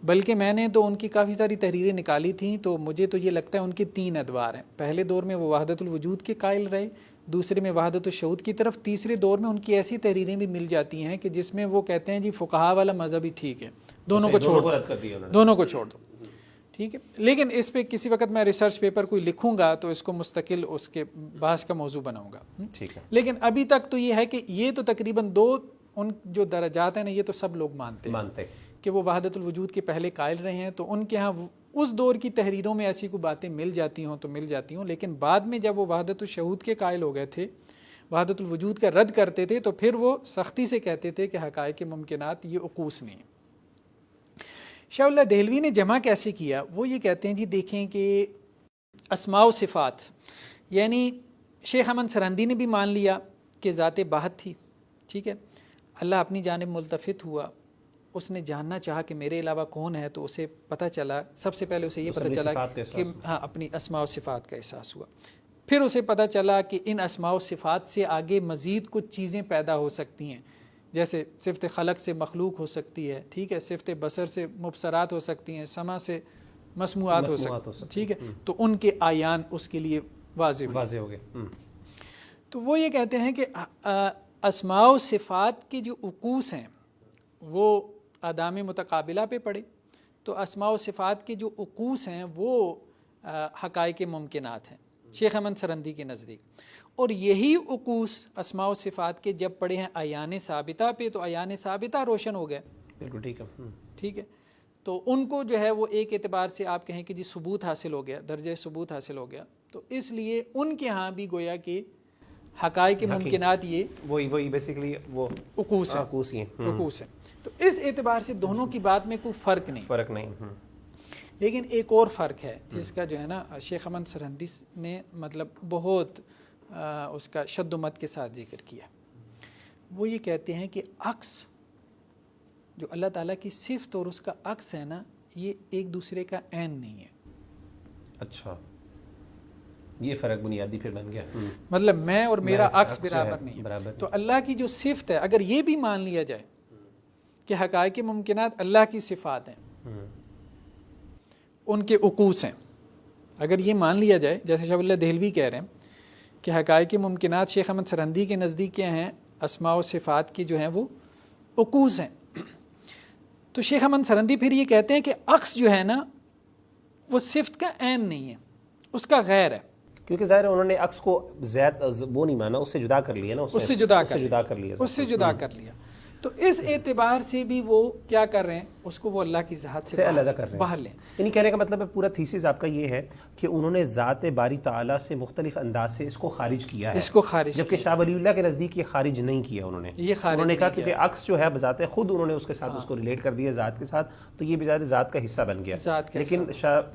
بلکہ میں نے تو ان کی کافی ساری تحریریں نکالی تھیں، تو مجھے تو یہ لگتا ہے ان کے 3 ادوار ہیں. پہلے دور میں وہ وحدت الوجود کے قائل رہے، دوسرے میں وحدت الشہود کی طرف، تیسرے دور میں ان کی ایسی تحریریں بھی مل جاتی ہیں کہ جس میں وہ کہتے ہیں جی فقہا والا مذہب ہی ٹھیک ہے، دونوں کو چھوڑ دو. ٹھیک ہے. لیکن اس پہ کسی وقت میں ریسرچ پیپر کوئی لکھوں گا تو اس کو مستقل اس کے بحث کا موضوع بناؤں گا. ٹھیک ہے. لیکن ابھی تک تو یہ ہے کہ یہ تو تقریباً 2 ان جو درجات ہیں نا، یہ تو سب لوگ مانتے ہیں کہ وہ وحدت الوجود کے پہلے قائل رہے ہیں. تو ان کے ہاں اس دور کی تحریروں میں ایسی کوئی باتیں مل جاتی ہوں تو مل جاتی ہوں، لیکن بعد میں جب وہ وحدت الشہود کے قائل ہو گئے تھے، وحدت الوجود کا رد کرتے تھے، تو پھر وہ سختی سے کہتے تھے کہ حقائق ممکنات یہ عکوس نہیں. شاہ اللہ دہلوی نے جمع کیسے کیا؟ وہ یہ کہتے ہیں جی دیکھیں کہ اسماء و صفات، یعنی شیخ احمد سرہندی نے بھی مان لیا کہ ذات باہت تھی. ٹھیک ہے. اللہ اپنی جانب ملتفت ہوا، اس نے جاننا چاہا کہ میرے علاوہ کون ہے، تو اسے پتہ چلا، سب سے پہلے اسے یہ پتہ چلا کہ ہاں اپنی اسماء و صفات کا احساس ہوا. پھر اسے پتہ چلا کہ ان اسماء و صفات سے آگے مزید کچھ چیزیں پیدا ہو سکتی ہیں، جیسے صفت خلق سے مخلوق ہو سکتی ہے. ٹھیک ہے. صفت بصر سے مبصرات ہو سکتی ہیں، سمع سے مسموعات ہو سکتی ہیں. ٹھیک ہے. تو ان کے آیان اس کے لیے واضح ہو گئے. تو وہ یہ کہتے ہیں کہ اسماء و صفات کی جو عکوس ہیں وہ عدام متقابلہ پہ پڑے، تو اسماء و صفات کے جو عکوس ہیں وہ حقائق ممکنات ہیں شیخ احمد سرہندی کے نزدیک. اور یہی عکوس اسماء و صفات کے جب پڑے ہیں عیان ثابتہ پہ، تو عیان ثابتہ روشن ہو گئے. بالکل ٹھیک ہے. ٹھیک ہے. تو ان کو جو ہے وہ ایک اعتبار سے آپ کہیں کہ جی ثبوت حاصل ہو گیا، درجہ ثبوت حاصل ہو گیا. تو اس لیے ان کے ہاں بھی گویا کہ حقائق ممکنات یہ وہی بیسیکلی وہ عکوس ہیں. تو اس اعتبار سے دونوں کی بات میں کوئی فرق نہیں. لیکن ایک اور فرق ہے جس کا جو ہے نا شیخ احمد سرہندی نے مطلب بہت اس کا شد و مت کے ساتھ ذکر کیا. وہ یہ کہتے ہیں کہ عکس جو اللہ تعالیٰ کی صفت اور اس کا عکس ہے نا، یہ ایک دوسرے کا عین نہیں ہے. اچھا، یہ فرق بنیادی پھر بن گیا. مطلب میں اور میرا عکس برابر نہیں ہے. تو اللہ کی جو صفت ہے، اگر یہ بھی مان لیا جائے کہ حقائق ممکنات اللہ کی صفات ہیں، ان کے عکوس ہیں، اگر یہ مان لیا جائے جیسے شاہ اللہ دہلوی کہہ رہے ہیں کہ حقائق ممکنات شیخ احمد سرہندی کے نزدیک کیا ہیں، اسماء و صفات کی جو ہیں وہ عکوس ہیں، تو شیخ احمد سرندی پھر یہ کہتے ہیں کہ عکس جو ہے نا وہ صفت کا عین نہیں ہے، اس کا غیر ہے، کیونکہ ظاہر ہے انہوں نے عکس کو زیاد وہ نہیں مانا، اس سے جدا کر لیا نا، اس سے جدا کر لیا. تو اس اعتبار سے بھی وہ کیا کر رہے ہیں، اس کو وہ اللہ کی ذات سے علیحدہ کر رہے ہیں. باہر لیں. یعنی کہنے کا مطلب ہے پورا تھیسس آپ کا یہ ہے کہ انہوں نے ذات باری تعالیٰ سے مختلف انداز سے اس کو خارج کیا ہے، اس کو خارج، جبکہ شاہ ولی اللہ کے نزدیک یہ خارج نہیں کیا انہوں نے. انہوں نے کہا کیونکہ عکس جو ہے بذات خود انہوں نے اس کے ساتھ اس کو ریلیٹ کر دیا ذات کے ساتھ، تو یہ بذات ذات کا حصہ بن گیا. لیکن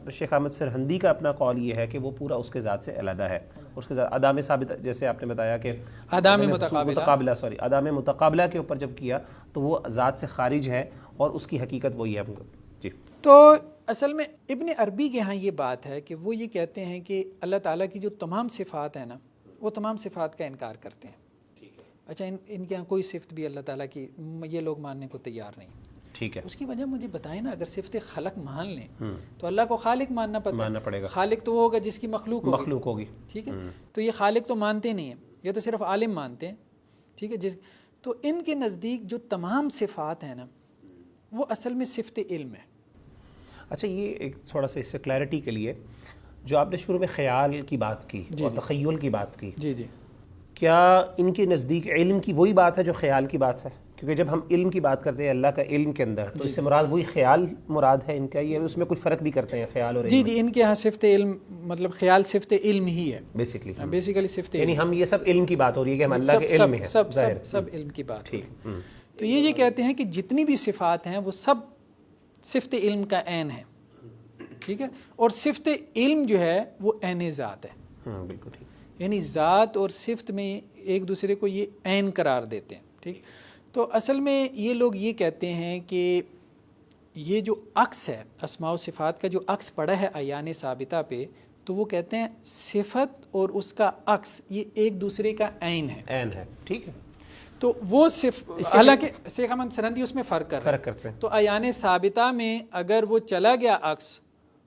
شیخ احمد سرہندی کا اپنا قول یہ ہے کہ وہ پورا اس کے ذات سے علیحدہ ہے. اس کے ساتھ عدم ثابت، جیسے آپ نے بتایا کہ عدم متقابلہ کے اوپر جب کیا تو وہ ذات سے خارج ہے اور اس کی حقیقت وہی ہے. جی. تو اصل میں ابن عربی کے ہاں یہ بات ہے کہ وہ یہ کہتے ہیں کہ اللہ تعالیٰ کی جو تمام صفات ہیں نا، وہ تمام صفات کا انکار کرتے ہیں. اچھا، ان کے ہاں کوئی صفت بھی اللہ تعالیٰ کی یہ لوگ ماننے کو تیار نہیں. ٹھیک ہے. اس کی وجہ مجھے بتائیں نا، اگر صفت خلق مان لیں تو اللہ کو خالق ماننا پڑے گا. خالق تو وہ ہوگا جس کی مخلوق ہوگی. ٹھیک ہے. تو یہ خالق تو مانتے نہیں ہیں، یہ تو صرف عالم مانتے ہیں. ٹھیک ہے. تو ان کے نزدیک جو تمام صفات ہیں نا، وہ اصل میں صفت علم ہے. اچھا، یہ ایک تھوڑا سا اس سے کلیئرٹی کے لیے، جو آپ نے شروع میں خیال کی بات کی اور تخیل کی بات کی، کیا ان کے نزدیک علم کی وہی بات ہے جو خیال کی بات ہے؟ کیونکہ جب ہم علم کی بات کرتے ہیں اللہ کا علم کے اندر، تو اس سے مراد وہی خیال مراد ہے ان کا، یہ اس میں کچھ فرق بھی کرتے ہیں خیال اور علم؟ جی، ان کے ہاں صفت علم مطلب خیال صفت علم ہی ہے بیسیکلی صفت، یعنی ہم یہ سب علم کی بات ہو رہی ہے کہ ہم اللہ کے علم میں ہیں، سب علم کی بات. تو یہ کہتے ہیں کہ جتنی بھی صفات ہیں وہ سب صفت علم کا عین ہے. ٹھیک ہے. اور صفت علم جو ہے وہ عین ذات ہے. بالکل ٹھیک. یعنی ذات اور صفت میں ایک دوسرے کو یہ عین قرار دیتے ہیں. ٹھیک. تو اصل میں یہ لوگ یہ کہتے ہیں کہ یہ جو عکس ہے، اسماء و صفات کا جو عکس پڑا ہے اعیان ثابتہ پہ، تو وہ کہتے ہیں صفت اور اس کا عکس یہ ایک دوسرے کا عین ہے. ٹھیک ہے. تو وہ حالانکہ شیخ احمد سرندی اس میں فرق کرتے ہیں. تو اعیان ثابتہ میں اگر وہ چلا گیا عکس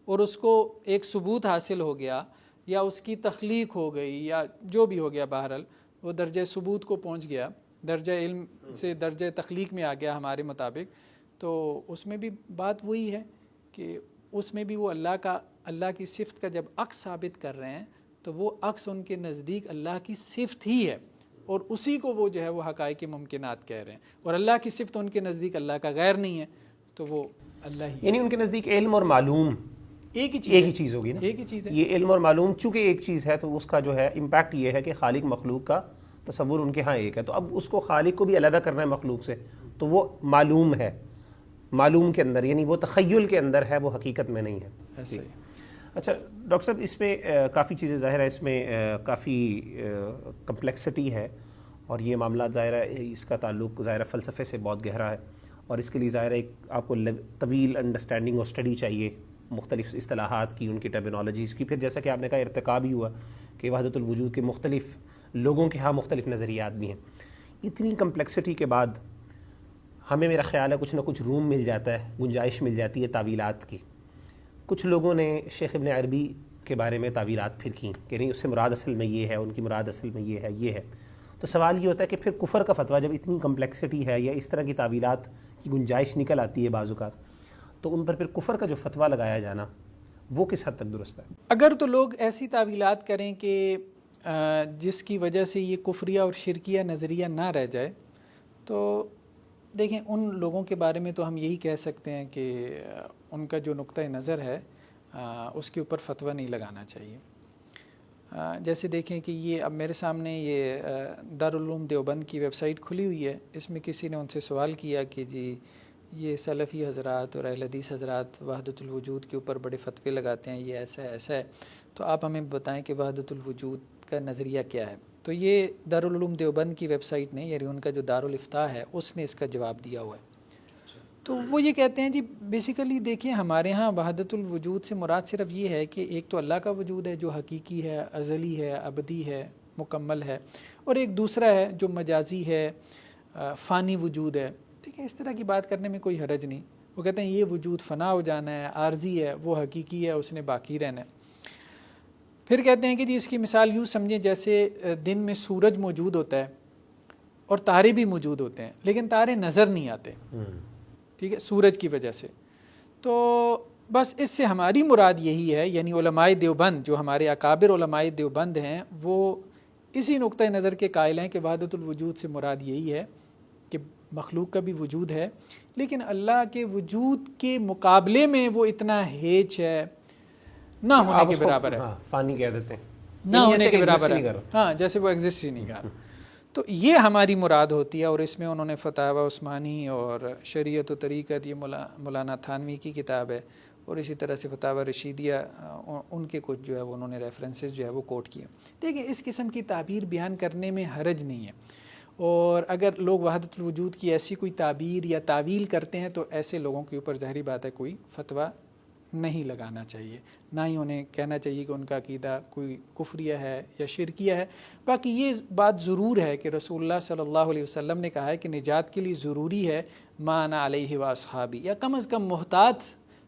اور اس کو ایک ثبوت حاصل ہو گیا یا اس کی تخلیق ہو گئی یا جو بھی ہو گیا، بہرحال وہ درجہ ثبوت کو پہنچ گیا، درجہ علم سے درجہ تخلیق میں آ گیا ہمارے مطابق، تو اس میں بھی بات وہی ہے کہ اس میں بھی وہ اللہ کی صفت کا جب عکس ثابت کر رہے ہیں تو وہ عکس ان کے نزدیک اللہ کی صفت ہی ہے، اور اسی کو وہ جو ہے وہ حقائق ممکنات کہہ رہے ہیں. اور اللہ کی صفت ان کے نزدیک اللہ کا غیر نہیں ہے، تو وہ اللہ ہی، یعنی ان کے نزدیک علم اور معلوم ایک ہی چیز ہوگی نا. ایک ہی چیز ہے. یہ علم اور معلوم چونکہ ایک چیز ہے تو اس کا جو ہے امپیکٹ یہ ہے کہ خالق مخلوق کا تصور ان کے ہاں ایک ہے. تو اب اس کو خالق کو بھی علیحدہ کرنا ہے مخلوق سے، تو وہ معلوم ہے، معلوم کے اندر، یعنی وہ تخیل کے اندر ہے، وہ حقیقت میں نہیں ہے. اچھا ڈاکٹر صاحب، اس میں کافی چیزیں ظاہر ہے، اس میں کافی کمپلیکسٹی ہے، اور یہ معاملات ظاہر ہے اس کا تعلق ظاہر ہے فلسفے سے بہت گہرا ہے، اور اس کے لیے ظاہر ہے آپ کو طویل انڈرسٹینڈنگ اور اسٹڈی چاہیے مختلف اصطلاحات کی، ان کی ٹرمینالوجیز کی. پھر جیسا کہ آپ نے کہا ارتقا بھی ہوا کہ وحدت الوجود کے مختلف لوگوں کے ہاں مختلف نظریات بھی ہیں. اتنی کمپلیکسٹی کے بعد ہمیں میرا خیال ہے کچھ نہ کچھ روم مل جاتا ہے، گنجائش مل جاتی ہے تعویلات کی. کچھ لوگوں نے شیخ ابن عربی کے بارے میں تعویلات پھر کیں کہ نہیں، اس سے مراد اصل میں یہ ہے، ان کی مراد اصل میں یہ ہے. تو سوال یہ ہوتا ہے کہ پھر کفر کا فتویٰ جب اتنی کمپلیکسٹی ہے یا اس طرح کی تعویلات کی گنجائش نکل آتی ہے بعض اوقات، تو ان پر پھر کفر کا جو فتویٰ لگایا جانا وہ کس حد تک درست ہے؟ اگر تو لوگ ایسی تعویلات کریں کہ جس کی وجہ سے یہ کفریہ اور شرکیہ نظریہ نہ رہ جائے، تو دیکھیں ان لوگوں کے بارے میں تو ہم یہی کہہ سکتے ہیں کہ ان کا جو نقطہ نظر ہے اس کے اوپر فتویٰ نہیں لگانا چاہیے. جیسے دیکھیں کہ یہ اب میرے سامنے یہ دارالعلوم دیوبند کی ویب سائٹ کھلی ہوئی ہے. اس میں کسی نے ان سے سوال کیا کہ جی یہ سلفی حضرات اور اہل حدیث حضرات وحدت الوجود کے اوپر بڑے فتوے لگاتے ہیں، یہ ایسا ہے، تو آپ ہمیں بتائیں کہ وحدت الوجود کا نظریہ کیا ہے. تو یہ دارالعلوم دیوبند کی ویب سائٹ نے، یعنی ان کا جو دارالافتاء ہے، اس نے اس کا جواب دیا ہوا ہے. تو وہ یہ کہتے ہیں جی بیسیکلی دیکھیں ہمارے ہاں وحدت الوجود سے مراد صرف یہ ہے کہ ایک تو اللہ کا وجود ہے جو حقیقی ہے، ازلی ہے، ابدی ہے، مکمل ہے، اور ایک دوسرا ہے جو مجازی ہے، فانی وجود ہے. ٹھیک ہے، اس طرح کی بات کرنے میں کوئی حرج نہیں. وہ کہتے ہیں یہ وجود فنا ہو جانا ہے، عارضی ہے، وہ حقیقی ہے، اس نے باقی رہنا ہے. پھر کہتے ہیں کہ جی اس کی مثال یوں سمجھیں جیسے دن میں سورج موجود ہوتا ہے اور تارے بھی موجود ہوتے ہیں، لیکن تارے نظر نہیں آتے. ٹھیک ہے، سورج کی وجہ سے. تو بس اس سے ہماری مراد یہی ہے، یعنی علماء دیوبند جو ہمارے اکابر علماء دیوبند ہیں وہ اسی نقطۂ نظر کے قائل ہیں کہ وحدت الوجود سے مراد یہی ہے کہ مخلوق کا بھی وجود ہے، لیکن اللہ کے وجود کے مقابلے میں وہ اتنا ہیچ ہے، نہ ہونے کے برابر ہے، فانی کہہ دیتے ہیں، نہ ہونے کے برابر ہے، ہاں جیسے وہ ایگزسٹ ہی نہیں کر. تو یہ ہماری مراد ہوتی ہے. اور اس میں انہوں نے فتاوی عثمانی اور شریعت و طریقت، یہ مولانا تھانوی کی کتاب ہے، اور اسی طرح سے فتاوی رشیدیہ، ان کے کچھ جو ہے وہ انہوں نے ریفرنسز جو ہے وہ کوٹ کیے. دیکھیں اس قسم کی تعبیر بیان کرنے میں حرج نہیں ہے، اور اگر لوگ وحدت الوجود کی ایسی کوئی تعبیر یا تعویل کرتے ہیں تو ایسے لوگوں کے اوپر ظاہری بات ہے کوئی فتویٰ نہیں لگانا چاہیے، نہ ہی انہیں کہنا چاہیے کہ ان کا عقیدہ کوئی کفریہ ہے یا شرکیہ ہے. باقی یہ بات ضرور ہے کہ رسول اللہ صلی اللہ علیہ وسلم نے کہا ہے کہ نجات کے لیے ضروری ہے ما انا علیہ و اصحابی، یا کم از کم محتاط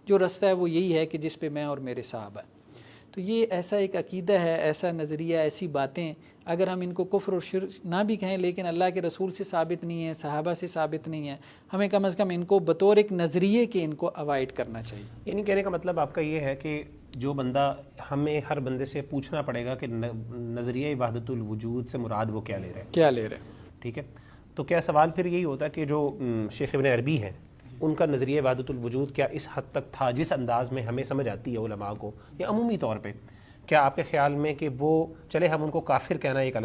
جو رستہ ہے وہ یہی ہے کہ جس پہ میں اور میرے صحابہ. تو یہ ایسا ایک عقیدہ ہے، ایسا نظریہ، ایسی باتیں اگر ہم ان کو کفر اور شرک نہ بھی کہیں لیکن اللہ کے رسول سے ثابت نہیں ہے، صحابہ سے ثابت نہیں ہے، ہمیں کم از کم ان کو بطور ایک نظریے کے ان کو اوائڈ کرنا چاہیے. یعنی کہنے کا مطلب آپ کا یہ ہے کہ جو بندہ، ہمیں ہر بندے سے پوچھنا پڑے گا کہ نظریہ وحدت الوجود سے مراد وہ کیا لے رہے ہیں، کیا لے رہے ہیں. ٹھیک ہے، تو کیا سوال پھر یہی ہوتا ہے کہ جو شیخ ابن عربی ہیں ان کا نظریہ وحدت الوجود کیا اس حد تک تھا جس انداز میں ہمیں سمجھ آتی ہے علماء کو، یا عمومی طور پہ کیا آپ کے خیال میں کہ وہ، چلے ہم ان کو کافر کہنا ایک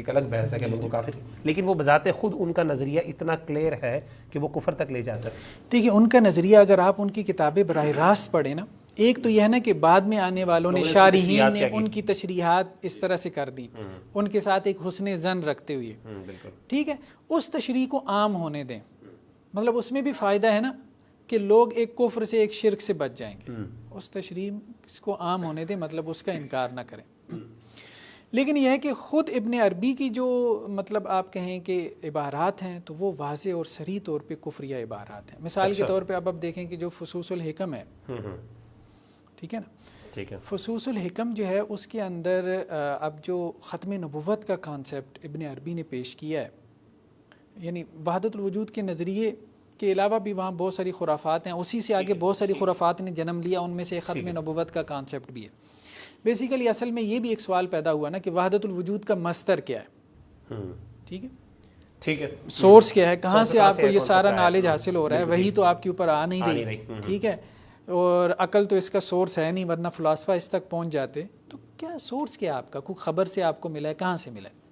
الگ بحث ہے کہ ہم ان کو کافر، لیکن وہ بذات خود ان کا نظریہ اتنا کلیئر ہے کہ وہ کفر تک لے جاتا ہے؟ دیکھیے ان کا نظریہ اگر آپ ان کی کتابیں براہ راست پڑھیں نا، ایک تو یہ ہے نا کہ بعد میں آنے والوں نے، شارحین نے ان کی تشریحات اس طرح سے کر دی ان کے ساتھ ایک حسن ظن رکھتے ہوئے، ٹھیک ہے، اس تشریح کو عام ہونے دیں. مطلب اس میں بھی فائدہ ہے نا کہ لوگ ایک کفر سے، ایک شرک سے بچ جائیں گے. اس تشریح کو عام ہونے دیں، مطلب اس کا انکار نہ کریں. لیکن یہ ہے کہ خود ابن عربی کی جو مطلب آپ کہیں کہ عبارات ہیں تو وہ واضح اور صریح طور پہ کفریہ عبارات ہیں. مثال کے طور پہ اب دیکھیں کہ جو فصوص الحکم ہے، ٹھیک ہے نا، ٹھیک ہے، فصوص الحکم جو ہے اس کے اندر اب جو ختم نبوت کا کانسیپٹ ابن عربی نے پیش کیا ہے، یعنی وحدت الوجود کے نظریے کے علاوہ بھی وہاں بہت ساری خرافات ہیں، اسی سے آگے بہت ساری خرافات نے جنم لیا، ان میں سے ختم نبوت کا کانسیپٹ بھی ہے. بیسیکلی اصل میں یہ بھی ایک سوال پیدا ہوا نا کہ وحدت الوجود کا مصدر کیا ہے، ٹھیک ہے، ٹھیک ہے، سورس کیا ہے، کہاں سے آپ کو یہ سارا نالج حاصل ہو رہا ہے. وہی تو آپ کے اوپر آ نہیں رہی، ٹھیک ہے، اور عقل تو اس کا سورس ہے نہیں، ورنہ فلاسفہ اس تک پہنچ جاتے. تو کیا سورس کیا آپ کا، کوئی خبر سے آپ کو ملا ہے، کہاں سے ملا ہے؟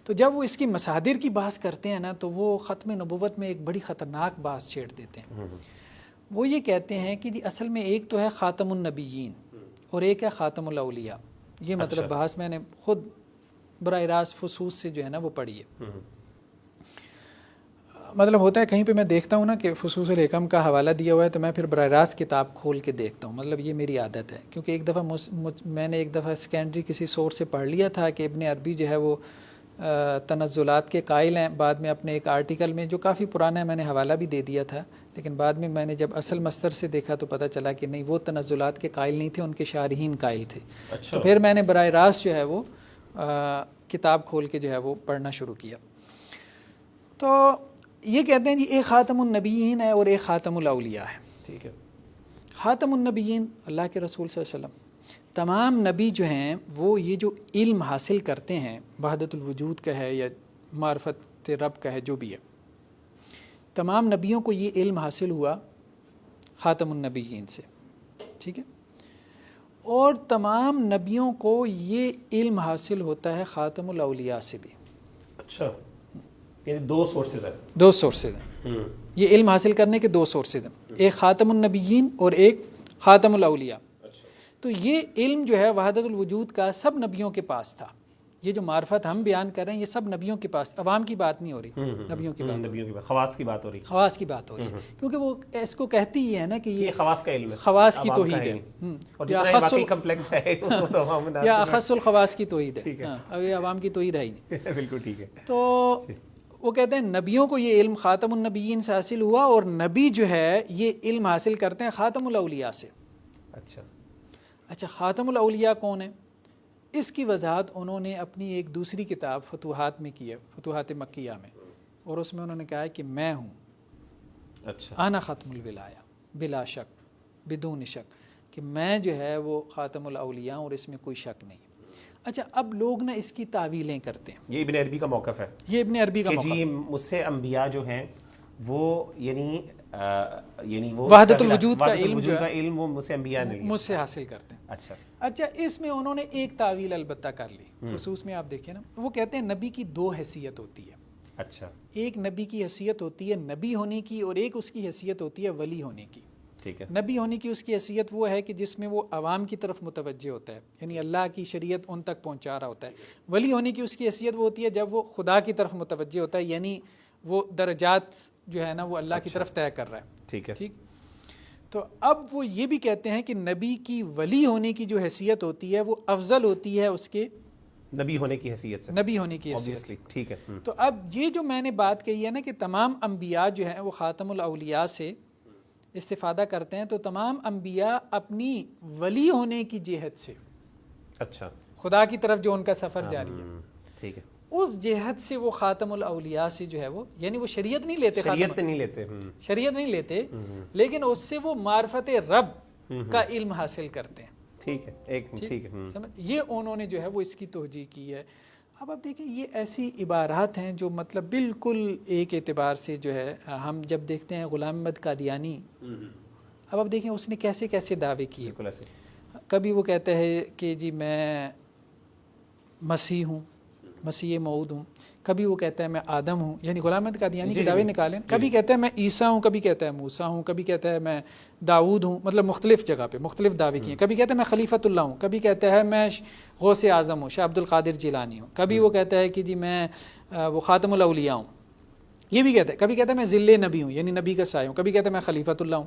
تو جب وہ اس کی مصادر کی بحث کرتے ہیں نا تو وہ ختم نبوت میں ایک بڑی خطرناک بحث چھیڑ دیتے ہیں. وہ یہ کہتے ہیں کہ اصل میں ایک تو ہے خاتم النبیین اور ایک ہے خاتم الاولیاء. یہ مطلب بحث میں نے خود براہ راست فصوص سے جو ہے نا وہ پڑھی ہے. مطلب ہوتا ہے کہیں پہ میں دیکھتا ہوں نا کہ فصوص الحکم کا حوالہ دیا ہوا ہے تو میں پھر براہ راست کتاب کھول کے دیکھتا ہوں. مطلب یہ میری عادت ہے، کیونکہ ایک دفعہ میں نے ایک دفعہ سیکنڈری کسی سورس سے پڑھ لیا تھا کہ ابن عربی جو ہے وہ تنزلات کے قائل ہیں. بعد میں اپنے ایک آرٹیکل میں جو کافی پرانا ہے میں نے حوالہ بھی دے دیا تھا، لیکن بعد میں نے جب اصل مصدر سے دیکھا تو پتہ چلا کہ نہیں، وہ تنزلات کے قائل نہیں تھے، ان کے شارحین قائل تھے. تو پھر میں نے براہ راست جو ہے وہ کتاب کھول کے جو ہے وہ پڑھنا شروع کیا. تو یہ کہتے ہیں جی ایک خاتم النبیین ہے اور ایک خاتم الاولیاء ہے. ٹھیک ہے، خاتم النبیین اللہ کے رسول صلی اللہ علیہ وسلم، تمام نبی جو ہیں وہ یہ جو علم حاصل کرتے ہیں، وحدت الوجود کا ہے یا معرفت رب کا ہے، جو بھی ہے، تمام نبیوں کو یہ علم حاصل ہوا خاتم النبیین سے، ٹھیک ہے، اور تمام نبیوں کو یہ علم حاصل ہوتا ہے خاتم الاولیاء سے بھی. اچھا، یعنی دو سورسز ہیں، دو سورسز ہیں، یہ علم حاصل کرنے کے دو سورسز ہیں، ایک خاتم النبیین اور ایک خاتم الاولیاء. تو یہ علم جو ہے وحدت الوجود کا سب نبیوں کے پاس تھا. یہ جو معرفت ہم بیان کر رہے ہیں یہ سب نبیوں کے پاس، عوام کی بات نہیں ہو رہی، نبیوں کی بات، خواص کی بات ہو رہی، خواص کی بات ہو رہی ہے، کیونکہ وہ اس کو کہتی ہی ہے نا کہ یہ خواص کا علم ہے، خواص کی توحید ہے، یا اخص الخواص کی توحید ہے. اب یہ عوام کی توحید ہے ہی نہیں. بالکل ٹھیک ہے. تو وہ کہتے ہیں نبیوں کو یہ علم خاتم النبیین سے حاصل ہوا، اور نبی جو ہے یہ علم حاصل کرتے ہیں خاتم الاولیاء سے. اچھا، خاتم الاولیاء کون ہے؟ اس کی وضاحت انہوں نے اپنی ایک دوسری کتاب فتوحات میں کی ہے، فتوحات مکیہ میں، اور اس میں انہوں نے کہا ہے کہ میں ہوں. اچھا آنا ختم الولایا بلا شک بدون شک، کہ میں جو ہے وہ خاتم الاولیاء اور اس میں کوئی شک نہیں۔ اچھا اب لوگ نا اس کی تعویلیں کرتے ہیں، یہ ابن عربی کا موقف ہے یہ ابن عربی کا کہ موقف جی مجھ سے انبیاء جو ہیں وہ یعنی وہ وحدت الوجود کا علم جو ہے علم وہ مجھ سے انبیاء نے مجھ سے حاصل کرتے ہیں۔ اچھا اچھا اس میں انہوں نے ایک تعویل البتہ کر لی، خصوص میں آپ دیکھیں نا، وہ کہتے ہیں نبی کی دو حیثیت ہوتی ہے، اچھا ایک نبی کی حیثیت ہوتی ہے نبی ہونے کی، اور ایک اس کی حیثیت ہوتی ہے ولی ہونے کی۔ ٹھیک ہے، نبی ہونے کی اس کی حیثیت وہ ہے کہ جس میں وہ عوام کی طرف متوجہ ہوتا ہے، یعنی اللہ کی شریعت ان تک پہنچا رہا ہوتا ہے۔ ولی ہونے کی اس کی حیثیت وہ ہوتی ہے جب وہ خدا کی طرف متوجہ ہوتا ہے، یعنی وہ درجات جو ہے نا وہ اللہ کی طرف طے کر رہا ہے۔ ٹھیک ہے، ٹھیک، تو اب وہ یہ بھی کہتے ہیں کہ نبی کی ولی ہونے کی جو حیثیت ہوتی ہے وہ افضل ہوتی ہے اس کے نبی ہونے کی حیثیت سے، نبی ہونے کی حیثیت سے۔ obviously ٹھیک ہے۔ تو اب یہ جو میں نے بات کہی ہے نا کہ تمام انبیاء جو ہیں وہ خاتم الاولیاء سے استفادہ کرتے ہیں، تو تمام انبیاء اپنی ولی ہونے کی جہت سے، اچھا خدا کی طرف جو ان کا سفر جاری ہے، ٹھیک ہے، اس جہت سے وہ خاتم الاولیاء سے جو ہے وہ، یعنی وہ شریعت نہیں لیتے، شریعت نہیں لیتے، شریعت نہیں لیتے، لیکن اس سے وہ معرفت رب کا علم حاصل کرتے ہیں۔ ٹھیک ہے، ایک ٹھیک ہے، سمجھ، یہ انہوں نے جو ہے وہ اس کی توجیہ کی ہے۔ اب آپ دیکھیں یہ ایسی عبارات ہیں جو مطلب بالکل ایک اعتبار سے جو ہے، ہم جب دیکھتے ہیں غلام احمد قادیانی، اب آپ دیکھیں اس نے کیسے کیسے دعوے کیے۔ بالکل ایسے، کبھی وہ کہتا ہے کہ جی میں مسیح ہوں، مسیح موعود ہوں، کبھی وہ کہتا ہے میں آدم ہوں، یعنی غلام احمد قادیانی کے دعوے نکالیں، کبھی کہتا ہے میں عیسیٰ ہوں، کبھی کہتا ہے موسیٰ ہوں، کبھی کہتا ہے میں داؤد ہوں، مطلب مختلف جگہ پہ مختلف دعوے کیے، کبھی کہتا ہے میں خلیفۃ اللہ ہوں، کبھی کہتا ہے میں غوث اعظم ہوں، شاہ عبد القادر جیلانی ہوں، کبھی وہ کہتا ہے کہ جی میں وہ خاتم الاولیاء ہوں، یہ بھی کہتا ہے، کبھی کہتا ہے میں ذل نبی ہوں، یعنی نبی کا سایہ ہوں، کبھی کہتا ہے میں خلیفۃ اللہ ہوں۔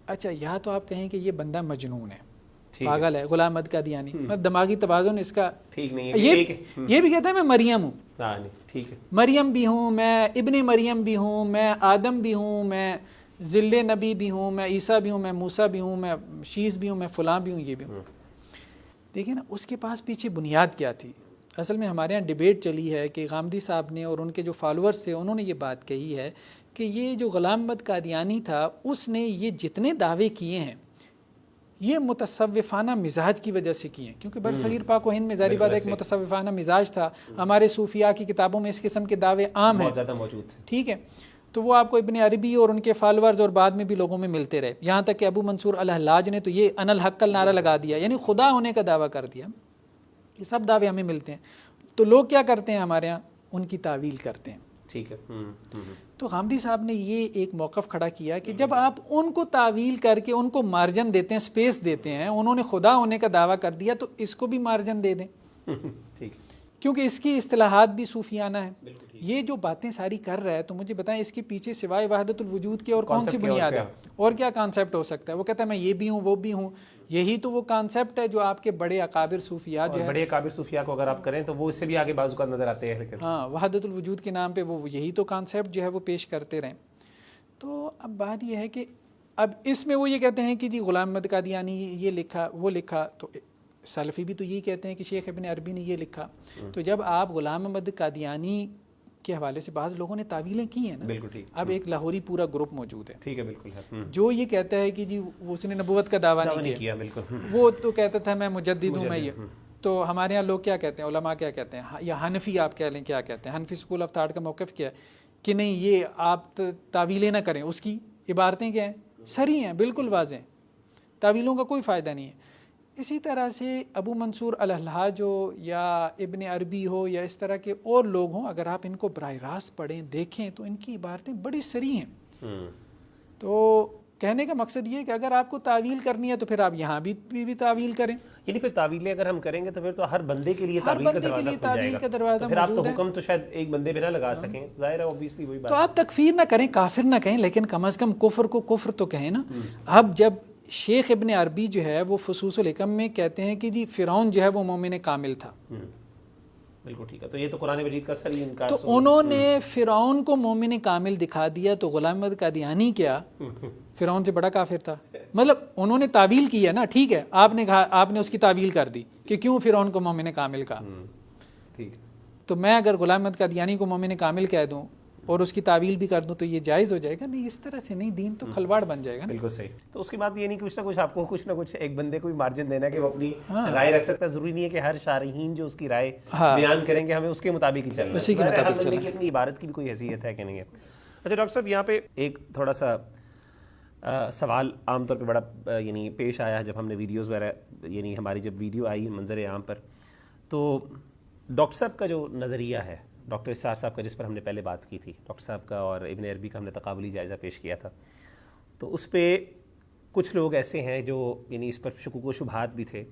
اچھا یا تو آپ کہیں کہ یہ بندہ مجنون ہے، پاگل ہے، غلام احمد قادیانی، دماغی توازن اس کا ٹھیک نہیں ہے، یہ بھی کہتا ہے میں مریم ہوں، ٹھیک ہے، مریم بھی ہوں، میں ابن مریم بھی ہوں، میں آدم بھی ہوں، میں ذل نبی بھی ہوں، میں عیسیٰ بھی ہوں، میں موسیٰ بھی ہوں، میں شیس بھی ہوں، میں فلاں بھی ہوں، یہ بھی ہوں۔ دیکھیں نا اس کے پاس پیچھے بنیاد کیا تھی۔ اصل میں ہمارے یہاں ڈیبیٹ چلی ہے کہ غامدی صاحب نے اور ان کے جو فالورز تھے انہوں نے یہ بات کہی ہے کہ یہ جو غلام احمد قادیانی تھا اس نے یہ جتنے دعوے کیے ہیں یہ متصوفانہ مزاج کی وجہ سے کیے ہیں، کیونکہ برصغیر پاک و ہند میں ظاہری بات ہے ایک متصوفانہ مزاج تھا، ہمارے صوفیاء کی کتابوں میں اس قسم کے دعوے عام ہیں، بہت زیادہ موجود تھے، ٹھیک ہے، تو وہ آپ کو ابن عربی اور ان کے فالورز اور بعد میں بھی لوگوں میں ملتے رہے، یہاں تک کہ ابو منصور الحلاج نے تو یہ ان الحق کا نعرہ لگا دیا، یعنی خدا ہونے کا دعویٰ کر دیا۔ یہ سب دعوے ہمیں ملتے ہیں، تو لوگ کیا کرتے ہیں ہمارے ہاں، ان کی تعویل کرتے ہیں۔ ٹھیک ہے، تو غامدی صاحب نے یہ ایک موقف کھڑا کیا کہ جب آپ ان کو تعویل کر کے ان کو مارجن دیتے ہیں، سپیس دیتے ہیں، انہوں نے خدا ہونے کا دعویٰ کر دیا تو اس کو بھی مارجن دے دیں، ٹھیک، کیونکہ اس کی اصطلاحات بھی صوفیانہ ہیں۔ یہ جو باتیں ساری کر رہا ہے تو مجھے بتائیں اس کے پیچھے سوائے وحدت الوجود کے اور کون سی بنیاد ہے، اور کیا کانسیپٹ ہو سکتا ہے؟ وہ کہتا ہے میں یہ بھی ہوں وہ بھی ہوں، یہی تو وہ کانسیپٹ ہے جو آپ کے بڑے اکابر صوفیاء جو ہے، بڑے اکابر صوفیاء کو اگر آپ کریں تو وہ اس سے بھی آگے بازو کا نظر آتے ہیں، لیکن ہاں وحدت الوجود کے نام پہ وہ یہی تو کانسیپٹ جو ہے وہ پیش کرتے رہیں۔ تو اب بات یہ ہے کہ اب اس میں وہ یہ کہتے ہیں کہ جی غلام احمد قادیانی یہ لکھا وہ لکھا، تو سلفی بھی تو یہی کہتے ہیں کہ شیخ ابن عربی نے یہ لکھا۔ تو جب آپ غلام احمد قادیانی کے حوالے سے بعض لوگوں نے تعویلیں کی ہیں نا، بالکل ٹھیک، اب ایک لاہوری پورا گروپ موجود ہے، ٹھیک ہے، بالکل ہے، جو یہ کہتا ہے کہ جی اس نے نبوت کا دعویٰ نہیں کیا، بالکل، وہ تو کہتا تھا میں مجدد ہوں، میں یہ۔ تو ہمارے یہاں لوگ کیا کہتے ہیں، علماء کیا کہتے ہیں، یا حنفی آپ کہہ لیں کیا کہتے ہیں، حنفی اسکول آف تھاٹ کا موقف کیا ہے کہ نہیں یہ آپ تعویلیں نہ کریں، اس کی عبارتیں کیا ہیں، صریح ہیں، بالکل واضح ہیں، تعویلوں کا کوئی فائدہ نہیں ہے۔ اسی طرح سے ابو منصور الحلاج ہو یا ابن عربی ہو یا اس طرح کے اور لوگ ہوں، اگر آپ ان کو براہ راست پڑھیں دیکھیں تو ان کی عبارتیں بڑی صریح ہیں۔ تو کہنے کا مقصد یہ ہے کہ اگر آپ کو تعویل کرنی ہے تو پھر آپ یہاں بھی تعویل کریں، یعنی پھر تعویلیں اگر ہم کریں گے تو پھر تو ہر بندے کے لیے تعویل کا دروازہ موجود ہے، پھر آپ تو حکم تو شاید ایک بندے پہ نہ لگا سکیں، ظاہر ہے اوبیسلی وہی بات۔ تو آپ تکفیر نہ کریں، کافر نہ کہیں، لیکن کم از کم کفر کو کفر تو کہیں نا۔ اب جب شیخ ابن عربی جو ہے وہ فصوص الحکم میں کہتے ہیں کہ جی فرعون جو ہے وہ مومن کامل تھا، بالکل ٹھیک ہے، تو یہ تو قرآن مجید کا صریح انکار، تو انہوں نے فرعون کو مومن کامل دکھا دیا، تو غلام احمد قادیانی کیا فرعون سے بڑا کافر تھا؟ مطلب انہوں نے تعویل کی ہے نا، ٹھیک ہے، آپ نے کہا، آپ نے اس کی تعویل کر دی کہ کیوں فرعون کو مومن کامل کہا، ٹھیک، تو میں اگر غلام احمد قادیانی کو مومن کامل کہہ دوں اور اس کی تعویل بھی کر دوں تو یہ جائز ہو جائے گا؟ نہیں، اس طرح سے نہیں، دین تو کھلواڑ بن جائے گا. بالکل صحیح. تو اس کی بات یہ نہیں کچھ نہ کچھ آپ کو کچھ نہ کچھ ایک بندے کو بھی مارجن دینا ہے کہ وہ اپنی رائے رکھ سکتا ہے. ضروری نہیں ہے کہ ہر شارحین جو اس کی رائے بیان کریں گے ہمیں اس کے مطابق ہی چلنا ہے. ہر بندے کی اپنی عبارت کی بھی کوئی حیثیت ہے کہ نہیں ہے. اچھا ڈاکٹر صاحب، یہاں پہ ایک تھوڑا سا سوال عام طور پہ بڑا یعنی پیش آیا جب ہم نے ویڈیوز وغیرہ، یعنی ہماری جب ویڈیو آئی منظر عام پر، تو ڈاکٹر صاحب کا جو نظریہ ہے، ڈاکٹر اسرار صاحب کا جس پر ہم نے پہلے بات کی تھی، ڈاکٹر صاحب کا اور ابن عربی کا ہم نے تقابلی جائزہ پیش کیا تھا، تو اس پہ کچھ لوگ ایسے ہیں جو یعنی اس پر شکوک و شبہات بھی تھے.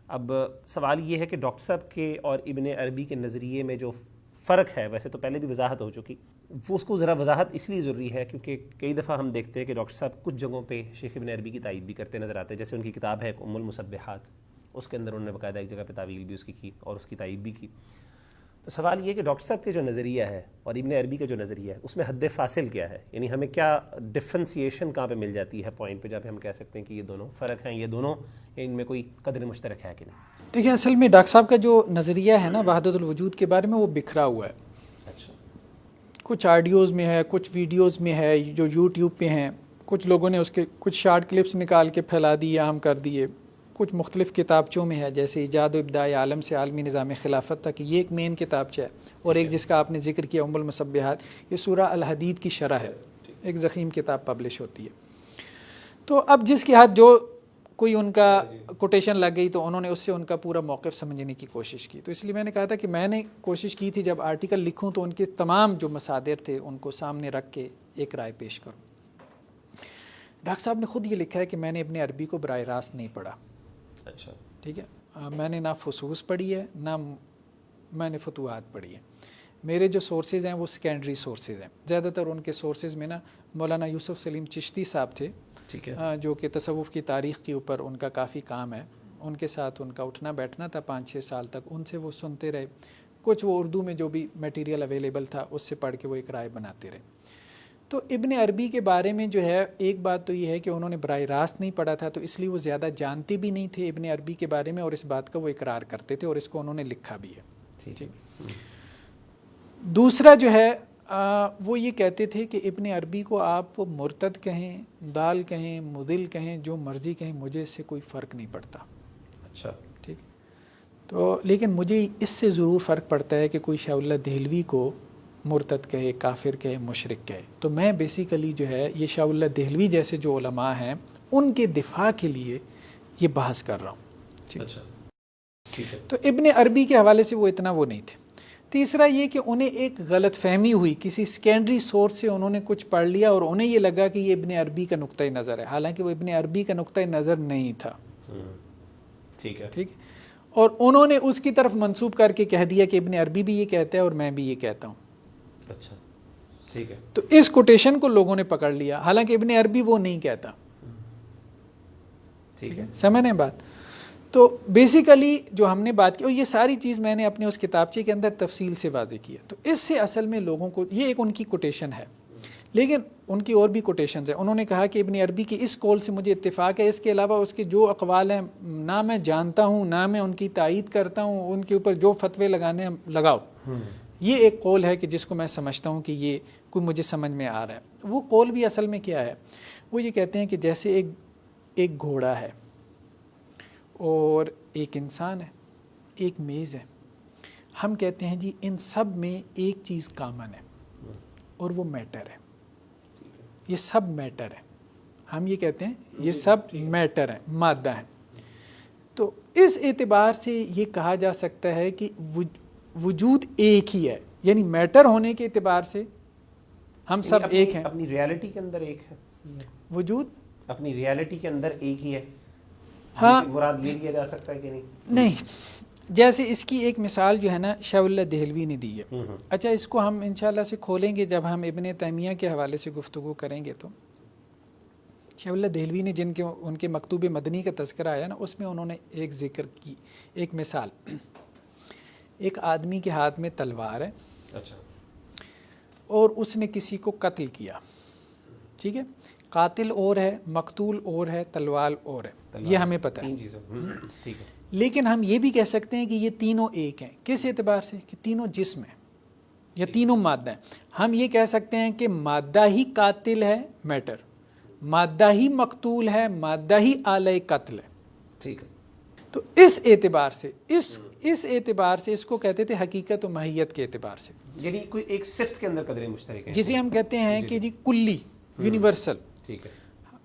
اب سوال یہ ہے کہ ڈاکٹر صاحب کے اور ابن عربی کے نظریے میں جو فرق ہے، ویسے تو پہلے بھی وضاحت ہو چکی، وہ اس کو ذرا وضاحت اس لیے ضروری ہے کیونکہ کئی دفعہ ہم دیکھتے ہیں کہ ڈاکٹر صاحب کچھ جگہوں پہ شیخ ابن عربی کی تائید بھی کرتے نظر آتے ہیں. جیسے ان کی کتاب ہے ایک ام المصبحات، اس کے اندر انہوں نے باقاعدہ ایک جگہ پہ تعویل بھی اس کی اور اس کی تائید بھی کی. تو سوال یہ ہے کہ ڈاکٹر صاحب کے جو نظریہ ہے اور ابن عربی کا جو نظریہ ہے، اس میں حد فاصل کیا ہے؟ یعنی ہمیں کیا ڈفرینسیشن کہاں پہ مل جاتی ہے پوائنٹ پہ جہاں پہ ہم کہہ سکتے ہیں کہ یہ دونوں فرق ہیں، یہ دونوں ان میں کوئی قدر مشترک ہے کہ نہیں؟ دیکھیں، اصل میں ڈاکٹر صاحب کا جو نظریہ ہے نا وحدت الوجود کے بارے میں، وہ بکھرا ہوا ہے. اچھا. کچھ آڈیوز میں ہے، کچھ ویڈیوز میں ہے جو یوٹیوب پہ ہیں، کچھ لوگوں نے اس کے کچھ شارٹ کلپس نکال کے پھیلا دیے، عام کر دیے. کچھ مختلف کتابچوں میں ہے، جیسے ایجاد و ابداع عالم سے عالمی نظام خلافت تک، یہ ایک مین کتابچہ ہے. اور ایک جس کا آپ نے ذکر کیا ام المصبحات، یہ سورہ الحدید کی شرح ہے، ایک ضخیم کتاب پبلش ہوتی ہے. تو اب جس کے ہاتھ جو کوئی ان کا کوٹیشن لگ گئی تو انہوں نے اس سے ان کا پورا موقف سمجھنے کی کوشش کی. تو اس لیے میں نے کہا تھا کہ میں نے کوشش کی تھی جب آرٹیکل لکھوں تو ان کے تمام جو مصادر تھے ان کو سامنے رکھ کے ایک رائے پیش کروں. ڈاکٹر صاحب نے خود یہ لکھا ہے کہ میں نے ابن عربی کو براہ راست نہیں پڑھا. اچھا. ٹھیک ہے، میں نے نہ فصوص پڑھی ہے نہ میں نے فتوحات پڑھی ہے. میرے جو سورسز ہیں وہ سیکنڈری سورسز ہیں. زیادہ تر ان کے سورسز میں نا مولانا یوسف سلیم چشتی صاحب تھے، ٹھیک ہے، جو کہ تصوف کی تاریخ کے اوپر ان کا کافی کام ہے. ان کے ساتھ ان کا اٹھنا بیٹھنا تھا 5-6 سال تک. ان سے وہ سنتے رہے، کچھ وہ اردو میں جو بھی میٹیریل اویلیبل تھا اس سے پڑھ کے وہ ایک رائے بناتے رہے. تو ابن عربی کے بارے میں جو ہے ایک بات تو یہ ہے کہ انہوں نے براہ راست نہیں پڑھا تھا، تو اس لیے وہ زیادہ جانتے بھی نہیں تھے ابن عربی کے بارے میں، اور اس بات کا وہ اقرار کرتے تھے اور اس کو انہوں نے لکھا بھی ہے. ٹھیک. دوسرا جو ہے وہ یہ کہتے تھے کہ ابن عربی کو آپ مرتد کہیں، ضال کہیں، مضل کہیں، جو مرضی کہیں، مجھے اس سے کوئی فرق نہیں پڑتا. اچھا. ٹھیک. تو لیکن مجھے اس سے ضرور فرق پڑتا ہے کہ کوئی شاہ اللہ دہلوی کو مرتد کہے، کافر کہے، مشرک کہے. تو میں بیسیکلی جو ہے یہ شاہ اللہ دہلوی جیسے جو علماء ہیں ان کے دفاع کے لیے یہ بحث کر رہا ہوں. اچھا. ٹھیک ہے. تو ابن عربی کے حوالے سے وہ اتنا وہ نہیں تھے. تیسرا یہ کہ انہیں ایک غلط فہمی ہوئی، کسی سیکنڈری سورس سے انہوں نے کچھ پڑھ لیا اور انہیں یہ لگا کہ یہ ابن عربی کا نقطۂ نظر ہے، حالانکہ وہ ابن عربی کا نقطۂ نظر نہیں تھا. ٹھیک ہے. ٹھیک. اور انہوں نے اس کی طرف منسوب کر کے کہہ دیا کہ ابن عربی بھی یہ کہتا ہے اور میں بھی یہ کہتا ہوں. اچھا. ٹھیک ہے. تو اس کوٹیشن کو لوگوں نے پکڑ لیا، حالانکہ ابن عربی وہ نہیں کہتا. ٹھیک ہے. سمجھیں بات. تو بیسیکلی جو ہم نے بات کی، اور یہ ساری چیز میں نے اپنے اس کتابچے کے اندر تفصیل سے واضح کیا. تو اس سے اصل میں لوگوں کو یہ ایک ان کی کوٹیشن ہے، لیکن ان کی اور بھی کوٹیشنز ہیں. انہوں نے کہا کہ ابن عربی کی اس قول سے مجھے اتفاق ہے، اس کے علاوہ اس کے جو اقوال ہیں نہ میں جانتا ہوں نہ میں ان کی تائید کرتا ہوں، ان کے اوپر جو فتوے لگانے ہیں لگاؤ. یہ ایک قول ہے کہ جس کو میں سمجھتا ہوں کہ یہ کوئی مجھے سمجھ میں آ رہا ہے. وہ قول بھی اصل میں کیا ہے؟ وہ یہ کہتے ہیں کہ جیسے ایک گھوڑا ہے اور ایک انسان ہے، ایک میز ہے. ہم کہتے ہیں جی ان سب میں ایک چیز کامن ہے اور وہ میٹر ہے. یہ سب میٹر ہے. ہم یہ کہتے ہیں یہ سب میٹر ہے، مادہ ہے. تو اس اعتبار سے یہ کہا جا سکتا ہے کہ وجود ایک ہی ہے، یعنی میٹر ہونے کے اعتبار سے ہم سب ایک ہیں. اپنی ریالٹی کے اندر ایک ہے وجود، اپنی ریالٹی کے اندر ایک ہی ہے. ہاں، مراد یہ لیا جا سکتا ہے کہ نہیں. جیسے اس کی ایک مثال جو ہے نا شاہ اللہ دہلوی نے دی ہے. اچھا، اس کو ہم انشاءاللہ سے کھولیں گے جب ہم ابن تیمیہ کے حوالے سے گفتگو کریں گے. تو شاہ اللہ دہلوی نے ان کے مکتوب مدنی کا تذکرہ آیا نا، اس میں انہوں نے ایک ذکر کی، ایک مثال. ایک آدمی کے ہاتھ میں تلوار ہے. اچھا. اور اس نے کسی کو قتل کیا. ٹھیک ہے. قاتل اور ہے، مقتول اور ہے، تلوار اور ہے، یہ ہمیں پتہ ہے. ٹھیک ہے. لیکن ہم یہ بھی کہہ سکتے ہیں کہ یہ تینوں ایک ہیں. کس اعتبار سے؟ کہ تینوں جسم ہیں. یا تینوں مادہ ہیں. ہم یہ کہہ سکتے ہیں کہ مادہ ہی قاتل ہے میٹر، مادہ ہی مقتول ہے، مادہ ہی آلہ قتل ہے. ٹھیک ہے. تو اس اعتبار سے اس اعتبار سے اس کو کہتے تھے حقیقت و ماہیت کے اعتبار سے، یعنی کوئی ایک صفت کے اندر قدریں مشترک ہیں جسے ہم کہتے ہیں کہ جی کلی، یونیورسل. ٹھیک ہے.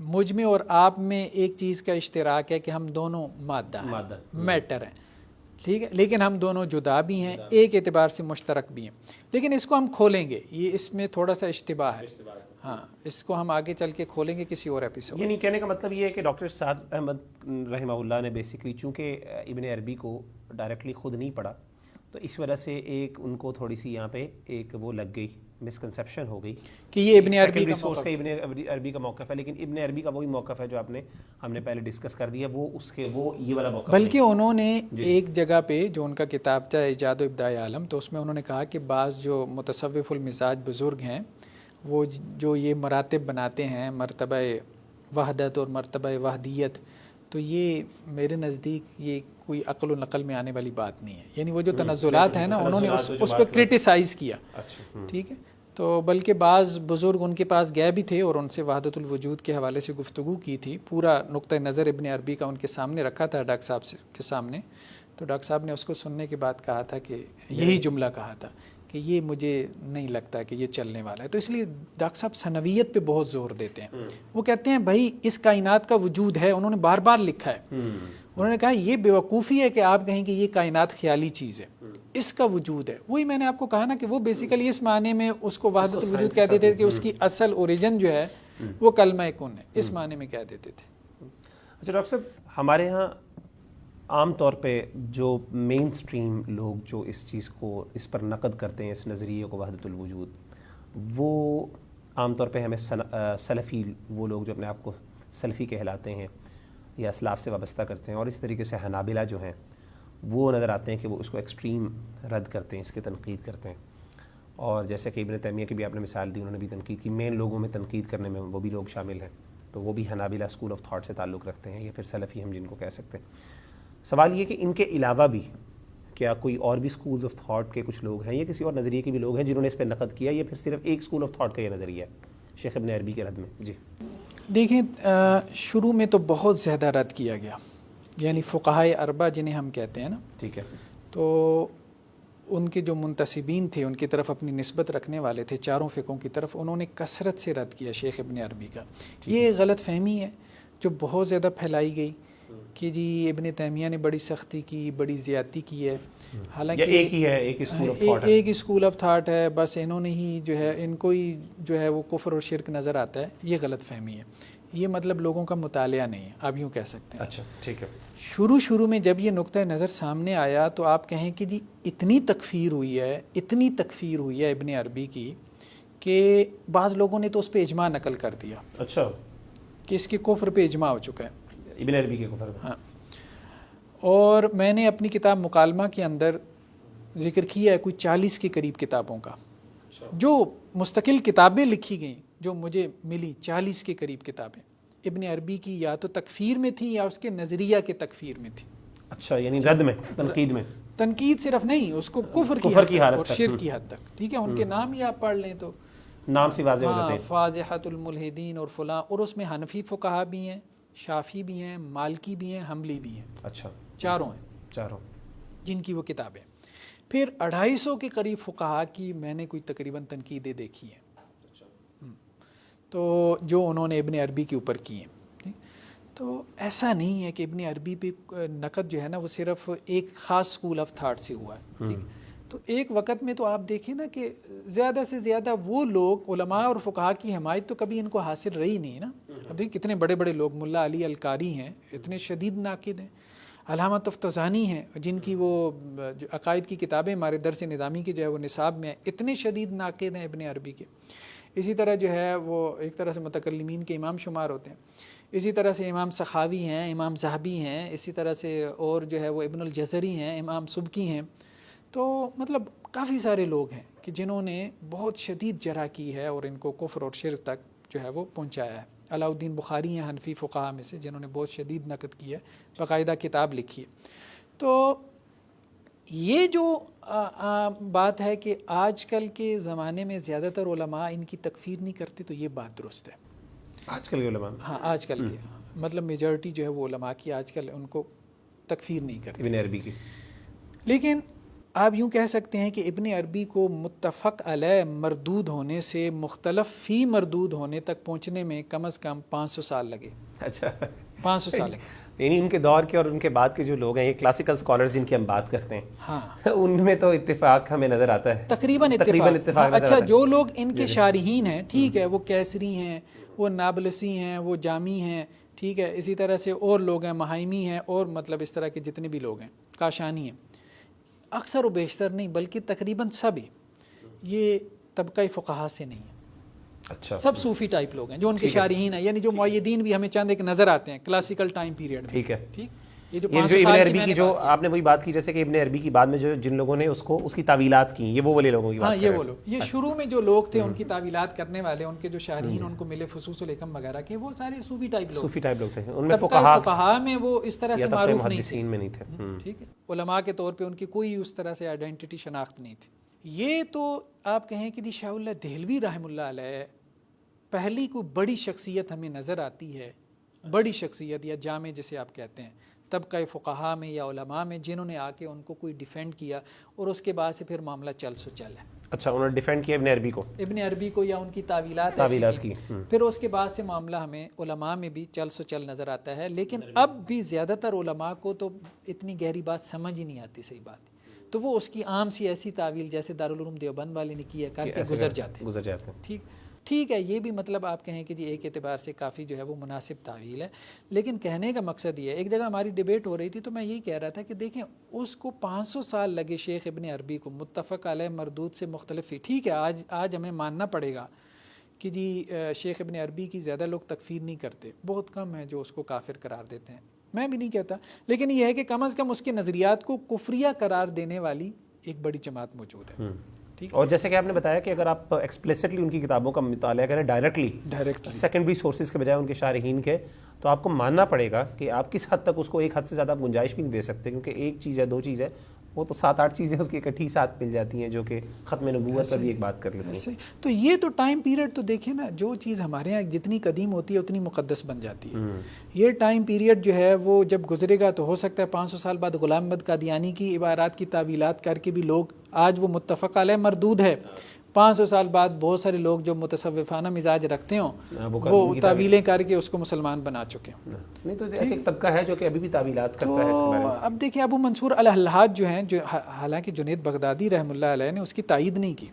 مجھ میں اور آپ میں ایک چیز کا اشتراک ہے کہ ہم دونوں مادہ ہیں، میٹر ہیں. ٹھیک ہے، لیکن ہم دونوں جدا بھی ہیں، ایک اعتبار سے مشترک بھی ہیں. لیکن اس کو ہم کھولیں گے، یہ اس میں تھوڑا سا اشتباہ ہے. ہاں، اس کو ہم آگے چل کے کھولیں گے کسی اور ایپیسوڈ. یعنی کہنے کا مطلب یہ ہے کہ ڈاکٹر سعد احمد رحمہ اللہ نے بیسکلی چونکہ ابن عربی کو ڈائریکٹلی خود نہیں پڑھا، تو اس وجہ سے ایک ان کو تھوڑی سی یہاں پہ ایک وہ لگ گئی، مسکنسیپشن ہو گئی کہ یہ ابن عربی کا سورس کا ابن عربی کا موقف ہے. لیکن ابن عربی کا وہی موقف ہے جو ہم نے پہلے ڈسکس کر دیا، وہ اس کے وہ یہ والا موقف. بلکہ انہوں نے ایک جگہ پہ جو ان کا کتاب تھا ایجاد و ابداع عالم، تو اس میں انہوں نے کہا کہ بعض جو متصوف المزاج بزرگ ہیں وہ جو یہ مراتب بناتے ہیں، مرتبہ وحدت اور مرتبہ وحدیت، تو یہ میرے نزدیک یہ کوئی عقل و نقل میں آنے والی بات نہیں ہے. یعنی وہ جو تنزلات ہیں نا، انہوں نے اس پہ کرٹیسائز کیا. ٹھیک ہے. تو بلکہ بعض بزرگ ان کے پاس گئے بھی تھے اور ان سے وحدت الوجود کے حوالے سے گفتگو کی تھی. پورا نقطہ نظر ابن عربی کا ان کے سامنے رکھا تھا ڈاکٹر صاحب کے سامنے. تو ڈاکٹر صاحب نے اس کو سننے کے بعد کہا تھا کہ یہی جملہ کہا تھا کہ یہ مجھے نہیں لگتا کہ یہ چلنے والا ہے. تو اس لیے ڈاکٹر صاحب ثنویت پہ بہت زور دیتے ہیں. وہ کہتے ہیں بھائی اس کائنات کا وجود ہے، انہوں نے بار بار لکھا ہے. انہوں نے کہا یہ بیوقوفی ہے کہ آپ کہیں کہ یہ کائنات خیالی چیز ہے، اس کا وجود ہے. وہی میں نے آپ کو کہا نا کہ وہ بیسیکلی اس معنی میں اس کو وحدت الوجود کہہ دیتے تھے کہ اس کی اصل اوریجن جو ہے وہ کلمہ کن ہے، اس معنی میں کہہ دیتے تھے. اچھا ڈاکٹر صاحب، ہمارے یہاں عام طور پہ جو مین سٹریم لوگ جو اس چیز کو اس پر نقد کرتے ہیں، اس نظریے کو وحدت الوجود، وہ عام طور پہ ہمیں سلفی، وہ لوگ جو اپنے آپ کو سلفی کہلاتے ہیں یا اسلاف سے وابستہ کرتے ہیں، اور اسی طریقے سے حنابلہ جو ہیں وہ نظر آتے ہیں کہ وہ اس کو ایکسٹریم رد کرتے ہیں، اس کی تنقید کرتے ہیں. اور جیسے کہ ابن تیمیہ کی بھی آپ نے مثال دی، انہوں نے بھی تنقید کی. مین لوگوں میں تنقید کرنے میں وہ بھی لوگ شامل ہیں، تو وہ بھی حنابلہ اسکول آف تھاٹ سے تعلق رکھتے ہیں، یا پھر سلفی ہم جن کو کہہ سکتے ہیں. سوال یہ کہ ان کے علاوہ بھی کیا کوئی اور بھی اسکولز آف تھاٹ کے کچھ لوگ ہیں یا کسی اور نظریے کے بھی لوگ ہیں جنہوں نے اس پہ نقد کیا، یا پھر صرف ایک اسکول آف تھاٹ کا یہ نظریہ ہے شیخ ابن عربی کے رد میں؟ جی دیکھیں، شروع میں تو بہت زیادہ رد کیا گیا، یعنی فقہائے اربعہ جنہیں ہم کہتے ہیں نا، ٹھیک ہے، تو ان کے جو منتسبین تھے، ان کی طرف اپنی نسبت رکھنے والے تھے چاروں فقہوں کی طرف، انہوں نے کثرت سے رد کیا شیخ ابن عربی کا. یہ غلط فہمی ہے جو بہت زیادہ پھیلائی گئی کہ جی ابن تیمیہ نے بڑی سختی کی، بڑی زیادتی کی ہے. حالانکہ ایک ہی ہے، ایک اسکول آف تھاٹ ہے، ایک اسکول آف تھاٹ ہے، بس انہوں نے ہی جو ہے، ان کو ہی جو ہے وہ کفر اور شرک نظر آتا ہے. یہ غلط فہمی ہے، یہ مطلب لوگوں کا مطالعہ نہیں ہے، آپ یوں کہہ سکتے ہیں. اچھا ٹھیک ہے. شروع میں جب یہ نقطہ نظر سامنے آیا تو آپ کہیں کہ جی اتنی تکفیر ہوئی ہے ابن عربی کی کہ بعض لوگوں نے تو اس پہ اجماع نقل کر دیا. اچھا، کہ اس کے کفر پہ اجماع ہو چکا ہے ابن عربی کے کفر. ہاں. اور میں نے اپنی کتاب مکالمہ کے اندر ذکر کیا ہے کوئی 40 کے قریب کتابوں کا، جو مستقل کتابیں لکھی گئیں جو مجھے ملی، 40 کے قریب کتابیں ابن عربی کی یا تو تکفیر میں تھی یا اس کے نظریہ کے تکفیر میں تھی. اچھا، یعنی رد میں، تنقید میں، تنقید صرف نہیں، اس کو کفر کی حالت اور شرک کی حد تک. ٹھیک ہے، ان کے نام ہی آپ پڑھ لیں تو نام سے واضح ہو جاتے ہیں، فاضحۃ الملحدین اور فلاں، اور اس میں حنفی فقہا بھی ہیں، شافی بھی ہیں، مالکی بھی ہیں، حنبلی بھی ہیں. اچھا، چاروں جن کی وہ کتابیں. پھر 250 کے قریب فقہا کی میں نے کوئی تقریباً تنقیدیں دیکھی ہیں، تو جو انہوں نے ابن عربی کے اوپر کی ہیں. تو ایسا نہیں ہے کہ ابن عربی پہ نقد جو ہے نا وہ صرف ایک خاص اسکول آف تھاٹ سے ہوا ہے. ٹھیک، تو ایک وقت میں تو آپ دیکھیں نا کہ زیادہ سے زیادہ وہ لوگ علماء اور فقہا کی حمایت تو کبھی ان کو حاصل رہی نہیں نا. ابھی کتنے بڑے بڑے لوگ، ملا علی القاری ہیں، اتنے شدید ناقد ہیں، علامہ تفتزانی ہیں جن کی وہ جو عقائد کی کتابیں ہمارے درس نظامی کی جو ہے وہ نصاب میں اتنے شدید ناقد ہیں ابن عربی کے. اسی طرح جو ہے وہ ایک طرح سے متکلمین کے امام شمار ہوتے ہیں. اسی طرح سے امام سخاوی ہیں، امام ذہبی ہیں، اسی طرح سے اور جو ہے وہ ابن الجزری ہیں، امام سبکی ہیں. تو مطلب کافی سارے لوگ ہیں کہ جنہوں نے بہت شدید جرح کی ہے اور ان کو کفر اور شرک تک جو ہے وہ پہنچایا ہے. علاء الدین بخاری ہیں حنفی فقہا میں سے جنہوں نے بہت شدید نقد کی ہے، باقاعدہ کتاب لکھی ہے. تو یہ جو بات ہے کہ آج کل کے زمانے میں زیادہ تر علماء ان کی تکفیر نہیں کرتے، تو یہ بات درست ہے. آج کل کے علماء، ہاں آج کل کے مطلب میجورٹی جو ہے وہ علماء کی آج کل ان کو تکفیر نہیں کرتے ابن عربی کی. لیکن آپ یوں کہہ سکتے ہیں کہ ابن عربی کو متفق علیہ مردود ہونے سے مختلف فی مردود ہونے تک پہنچنے میں کم از کم 500 سال لگے. اچھا 500 سال لگے. یعنی ان کے دور کے اور ان کے بعد کے جو لوگ ہیں، یہ کلاسیکل سکالرز جن کی ہم بات کرتے ہیں، ہاں ان میں تو اتفاق ہمیں نظر آتا ہے، تقریباً اتفاق. اچھا جو لوگ ان کے شارحین ہیں، ٹھیک ہے، وہ کیسری ہیں، وہ نابلسی ہیں، وہ جامی ہیں، ٹھیک ہے، اسی طرح سے اور لوگ ہیں، مہائمی ہیں، اور مطلب اس طرح کے جتنے بھی لوگ ہیں، کاشانی ہیں، اکثر و بیشتر نہیں بلکہ تقریباً سب یہ طبقہ فقہا سے نہیں ہیں. اچھا سب صوفی ٹائپ لوگ ہیں جو ان کے شارحین ہیں، یعنی جو معیدین بھی ہمیں چند ایک نظر آتے ہیں کلاسیکل ٹائم پیریڈ میں. ٹھیک ہے. ٹھیک، یہ جو یہ 500 ابن سال عربی کی جو آپ نے وہی بات کی، جیسے کہ ابن عربی کی بعد میں جو جن لوگوں نے اس کی تعویلات کی، یہ وہ والے لوگوں کی بات ہاں یہ وہ لوگ، یہ شروع میں جو لوگ تھے ان کی تعویلات کرنے والے، ان کے جو شارحین ان کو ملے فصوص الحکم وغیرہ کے، وہ سارے صوفی ٹائپ لوگ تھے. ان میں فقہا میں وہ اس طرح سے معروف نہیں تھے. ٹھیک ہے، علماء کے طور پہ ان کی کوئی اس طرح سے آئیڈینٹی شناخت نہیں تھی. یہ تو آپ کہیں کہ شاہ اللہ دہلوی رحم اللہ علیہ پہلی کوئی بڑی شخصیت ہمیں نظر آتی ہے، بڑی شخصیت یا جامع جسے آپ کہتے ہیں طبقہ فقہا میں یا علماء میں، جنہوں نے آ کے ان کو کوئی ڈیفینڈ کیا اور اس کے بعد سے پھر معاملہ چل سو چل ہے. اچھا انہوں نے ڈیفینڈ کیا ابن عربی کو یا ان کی تعویلات کی، پھر اس کے بعد سے معاملہ ہمیں علماء میں بھی چل سو چل نظر آتا ہے. لیکن اب بھی زیادہ تر علماء کو تو اتنی گہری بات سمجھ ہی نہیں آتی. صحیح بات، تو وہ اس کی عام سی ایسی تعویل جیسے دارالعلوم دیوبند والے نے کیا کر کے گزر جاتے ہیں. ٹھیک ہے، یہ بھی مطلب آپ کہیں کہ ایک اعتبار سے کافی جو ہے وہ مناسب تعویل ہے. لیکن کہنے کا مقصد یہ ہے، ایک جگہ ہماری ڈیبیٹ ہو رہی تھی تو میں یہی کہہ رہا تھا کہ دیکھیں اس کو 500 سال لگے شیخ ابن عربی کو متفق علیہ مردود سے مختلف ہی. ٹھیک ہے، آج ہمیں ماننا پڑے گا کہ شیخ ابن عربی کی زیادہ لوگ تکفیر نہیں کرتے، بہت کم ہیں جو اس کو کافر قرار دیتے ہیں، میں بھی نہیں کہتا. لیکن یہ ہے کہ کم از کم اس کے نظریات کو کفریہ قرار دینے والی ایک بڑی جماعت موجود ہے. اور جیسے کہ آپ نے بتایا کہ اگر آپ ایکسپلیسٹلی ان کی کتابوں کا مطالعہ کریں ڈائریکٹلی سیکنڈری سورسز کے بجائے ان کے شارحین کے، تو آپ کو ماننا پڑے گا کہ آپ کس حد تک اس کو ایک حد سے زیادہ گنجائش بھی نہیں دے سکتے، کیونکہ ایک چیز ہے، دو چیز ہے، وہ تو 7-8 چیزیں اس کی اکٹھی ساتھ مل جاتی ہیں جو کہ ختم نبوت پر بھی ایک بات کر لیتے ہیں. تو یہ تو ٹائم پیریڈ تو دیکھیں نا، جو چیز ہمارے یہاں جتنی قدیم ہوتی ہے اتنی مقدس بن جاتی ہے. یہ ٹائم پیریڈ جو ہے وہ جب گزرے گا تو ہو سکتا ہے 500 سال بعد غلام احمد قادیانی کی عبارات کی تعویلات کر کے بھی لوگ، آج وہ متفق علیہ مردود ہے، 500 سال بعد بہت سارے لوگ جو متصوفانہ مزاج رکھتے ہوں وہ تعویلیں کر کے اس کو مسلمان بنا چکے ہیں. نہیں تو ایسے ایک طبقہ ہے جو کہ ابھی بھی تعویلات کرتا ہے اس کے بارے میں. اب دیکھیں ابو منصور الحلاج جو ہیں، جو حالانکہ جنید بغدادی رحم اللہ علیہ نے اس کی تائید نہیں کی،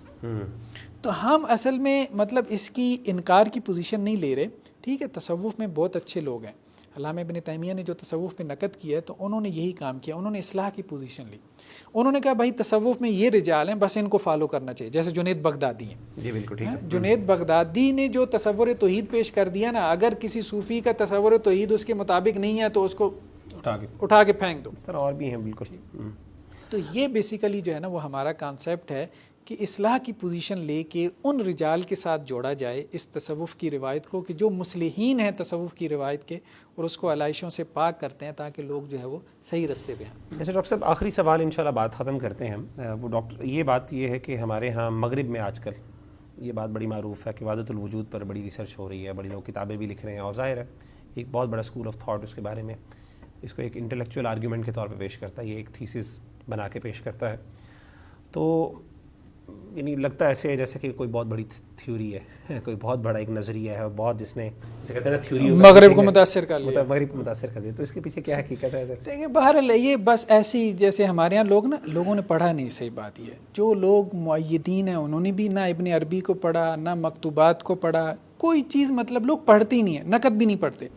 تو ہم اصل میں مطلب اس کی انکار کی پوزیشن نہیں لے رہے. ٹھیک ہے، تصوف میں بہت اچھے لوگ ہیں، علامہ ابن تیمیہ نے جو تصوف پہ نقد کیا ہے تو انہوں نے یہی کام کیا، انہوں نے اصلاح کی پوزیشن لی. انہوں نے کہا بھائی تصوف میں یہ رجال ہیں، بس ان کو فالو کرنا چاہیے، جیسے جنید بغدادی ہیں. جی بالکل ٹھیک ہے. جنید بغدادی نے جو تصور توحید پیش کر دیا نا، اگر کسی صوفی کا تصور توحید اس کے مطابق نہیں ہے تو اس کو اٹھا کے پھینک دو. اس طرح اور بھی ہیں بالکل. تو یہ بیسیکلی جو ہے نا وہ ہمارا کانسیپٹ ہے کہ اصلاح کی پوزیشن لے کے ان رجال کے ساتھ جوڑا جائے اس تصوف کی روایت کو، کہ جو مصلحین ہیں تصوف کی روایت کے، اور اس کو علائشوں سے پاک کرتے ہیں تاکہ لوگ جو ہے وہ صحیح رستے پہ ہیں. اچھا ڈاکٹر صاحب، آخری سوال انشاءاللہ بات ختم کرتے ہیں. وہ ڈاکٹر یہ بات یہ ہے کہ ہمارے ہاں مغرب میں آج کل یہ بات بڑی معروف ہے کہ وحدت الوجود پر بڑی ریسرچ ہو رہی ہے، بڑی لوگ کتابیں بھی لکھ رہے ہیں، اور ظاہر ہے ایک بہت بڑا اسکول آف تھاٹ اس کے بارے میں اس کو ایک انٹلیکچوئل آرگیومنٹ کے طور پہ پیش کرتا ہے، یہ ایک تھیسس بنا کے پیش کرتا ہے. تو یعنی لگتا ہے ایسے جیسے کہ کوئی بہت بڑی تھیوری ہے، کوئی بہت بڑا ایک نظریہ ہے، بہت جس نے جسے کہتے ہیں نا تھیوری مغرب کو متاثر کر لیا، مغرب کو متاثر کر دیا. تو اس کے پیچھے کیا حقیقت ہے؟ دیکھیں بہرحال یہ بس ایسی، جیسے ہمارے یہاں لوگوں نے پڑھا نہیں. صحیح بات یہ ہے، جو لوگ معیدین ہیں انہوں نے بھی نہ ابن عربی کو پڑھا، نہ مکتوبات کو پڑھا، کوئی چیز مطلب لوگ پڑھتے ہی نہیں ہیں، نقد بھی نہیں پڑھتے.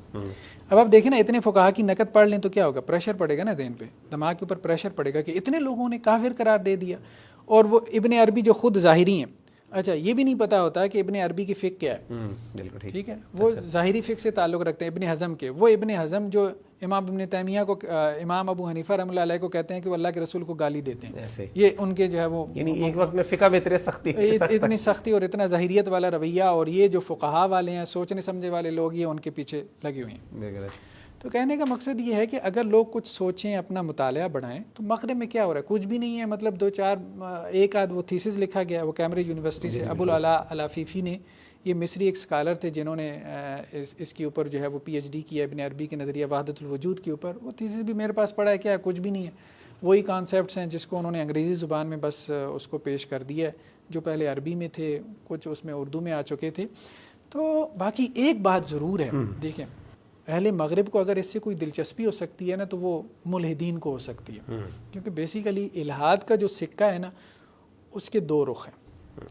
اب آپ دیکھیں نا، اتنے فقہا کی نقد پڑھ لیں تو کیا ہوگا؟ پریشر پڑے گا نا ذہن پہ، دماغ کے اوپر پریشر پڑے گا کہ اتنے لوگوں نے کافر قرار دے دیا. اور وہ ابن عربی جو خود ظاہری ہیں، اچھا یہ بھی نہیں پتہ ہوتا کہ ابن عربی کی فقہ کیا ہے. بالکل ٹھیک ہے، وہ ظاہری فقہ سے تعلق رکھتے ہیں. ابن حزم کے، وہ ابن حزم جو امام ابن تیمیہ کو، امام ابو حنیفہ رحمۃ اللہ علیہ کو کہتے ہیں کہ وہ اللہ کے رسول کو گالی دیتے ہیں، یہ ان کے جو ہے وہ یعنی ایک وقت میں فقہ میں اتنی سختی اور اتنا ظاہریت والا رویہ، اور یہ جو فقہا والے ہیں، سوچنے سمجھے والے لوگ، یہ ان کے پیچھے لگے ہوئے ہیں. تو کہنے کا مقصد یہ ہے کہ اگر لوگ کچھ سوچیں، اپنا مطالعہ بڑھائیں، تو مغرب میں کیا ہو رہا ہے؟ کچھ بھی نہیں ہے. مطلب دو چار ایک آدھ وہ تھیسس لکھا گیا وہ کیمبرج یونیورسٹی سے، ابو العلا العفیفی نے، یہ مصری ایک اسکالر تھے جنہوں نے اس کے اوپر جو ہے وہ پی ایچ ڈی کیا ابن عربی کے نظریہ وحدت الوجود کے اوپر. وہ تھیسس بھی میرے پاس پڑھا ہے، کیا کچھ بھی نہیں ہے، وہی کانسیپٹس ہیں جس کو انہوں نے انگریزی زبان میں بس اس کو پیش کر دیا ہے، جو پہلے عربی میں تھے، کچھ اس میں اردو میں آ چکے تھے. تو باقی ایک بات ضرور ہے، دیکھیں اہل مغرب کو اگر اس سے کوئی دلچسپی ہو سکتی ہے نا تو وہ ملحدین کو ہو سکتی ہے، کیونکہ بیسیکلی الحاد کا جو سکہ ہے نا اس کے دو رخ ہیں.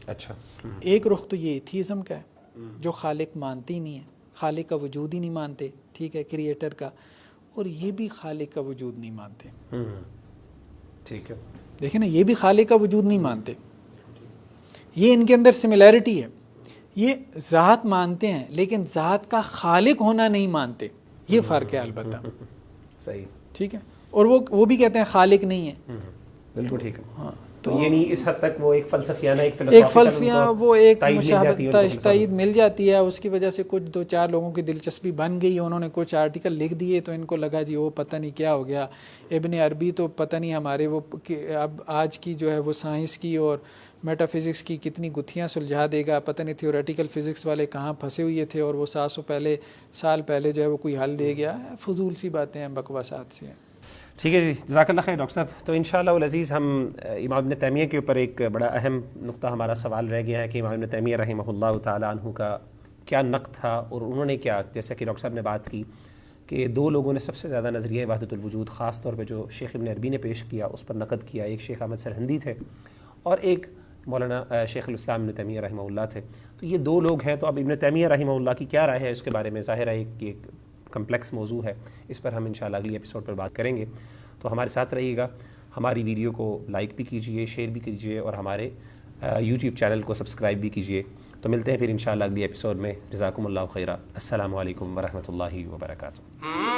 اچھا، ایک رخ تو یہ ایتھیزم کا ہے جو خالق مانتے ہی نہیں ہے، خالق کا وجود ہی نہیں مانتے، ٹھیک ہے، کریٹر کا، اور یہ بھی خالق کا وجود نہیں مانتے. ٹھیک ہے، دیکھیں نا، یہ بھی خالق کا وجود نہیں مانتے. یہ ان کے اندر سملیرٹی ہے، یہ ذات مانتے ہیں لیکن ذات کا خالق ہونا نہیں مانتے. یہ فرق ہے البتہ. صحیح، ٹھیک ہے. اور وہ بھی کہتے ہیں خالق نہیں ہے. بالکل ٹھیک ہے. ہاں، تو یعنی اس حد تک وہ ایک فلسفیانہ ایک فلسفیہ وہ ایک مشابہت تائید مل جاتی ہے. اس کی وجہ سے کچھ دو چار لوگوں کی دلچسپی بن گئی، انہوں نے کچھ آرٹیکل لکھ دیے تو ان کو لگا جی وہ پتہ نہیں کیا ہو گیا، ابن عربی تو پتہ نہیں ہمارے وہ اب آج کی جو ہے وہ سائنس کی اور میٹا فزکس کی کتنی گتھیاں سلجھا دے گا، پتہ نہیں تھیوریٹیکل فزکس والے کہاں پھنسے ہوئے تھے اور وہ 700 سال پہلے جو ہے وہ کوئی حل دے گیا. فضول سی باتیں ہیں، بکواسات سی ہیں. ٹھیک ہے جی، جزاک اللہ خیر ڈاکٹر صاحب. تو انشاءاللہ العزیز ہم امام ابن تیمیہ کے اوپر ایک بڑا اہم نقطہ ہمارا سوال رہ گیا ہے کہ امام ابن تیمیہ رحمہ اللہ تعالیٰ عنہ کا کیا نقد تھا، اور انہوں نے کیا، جیسا کہ ڈاکٹر صاحب نے بات کی کہ دو لوگوں نے سب سے زیادہ نظریہ وحدت الوجود خاص طور پہ جو شیخ ابن عربی نے پیش کیا اس پر نقد کیا. ایک شیخ احمد سرہندی تھے اور ایک مولانا شیخ الاسلام ابن تیمیہ رحمہ اللہ تھے. تو یہ دو لوگ ہیں. تو اب ابن تیمیہ رحمہ اللہ کی کیا رائے ہے اس کے بارے میں؟ ظاہر ہے ایک کمپلیکس موضوع ہے، اس پر ہم انشاءاللہ اگلی ایپیسوڈ پر بات کریں گے. تو ہمارے ساتھ رہیے گا، ہماری ویڈیو کو لائک بھی کیجئے، شیئر بھی کیجئے، اور ہمارے یوٹیوب چینل کو سبسکرائب بھی کیجئے. تو ملتے ہیں پھر انشاءاللہ اگلی ایپیسوڈ میں. جزاکم اللہ خیرہ. السلام علیکم ورحمۃ اللہ وبرکاتہ.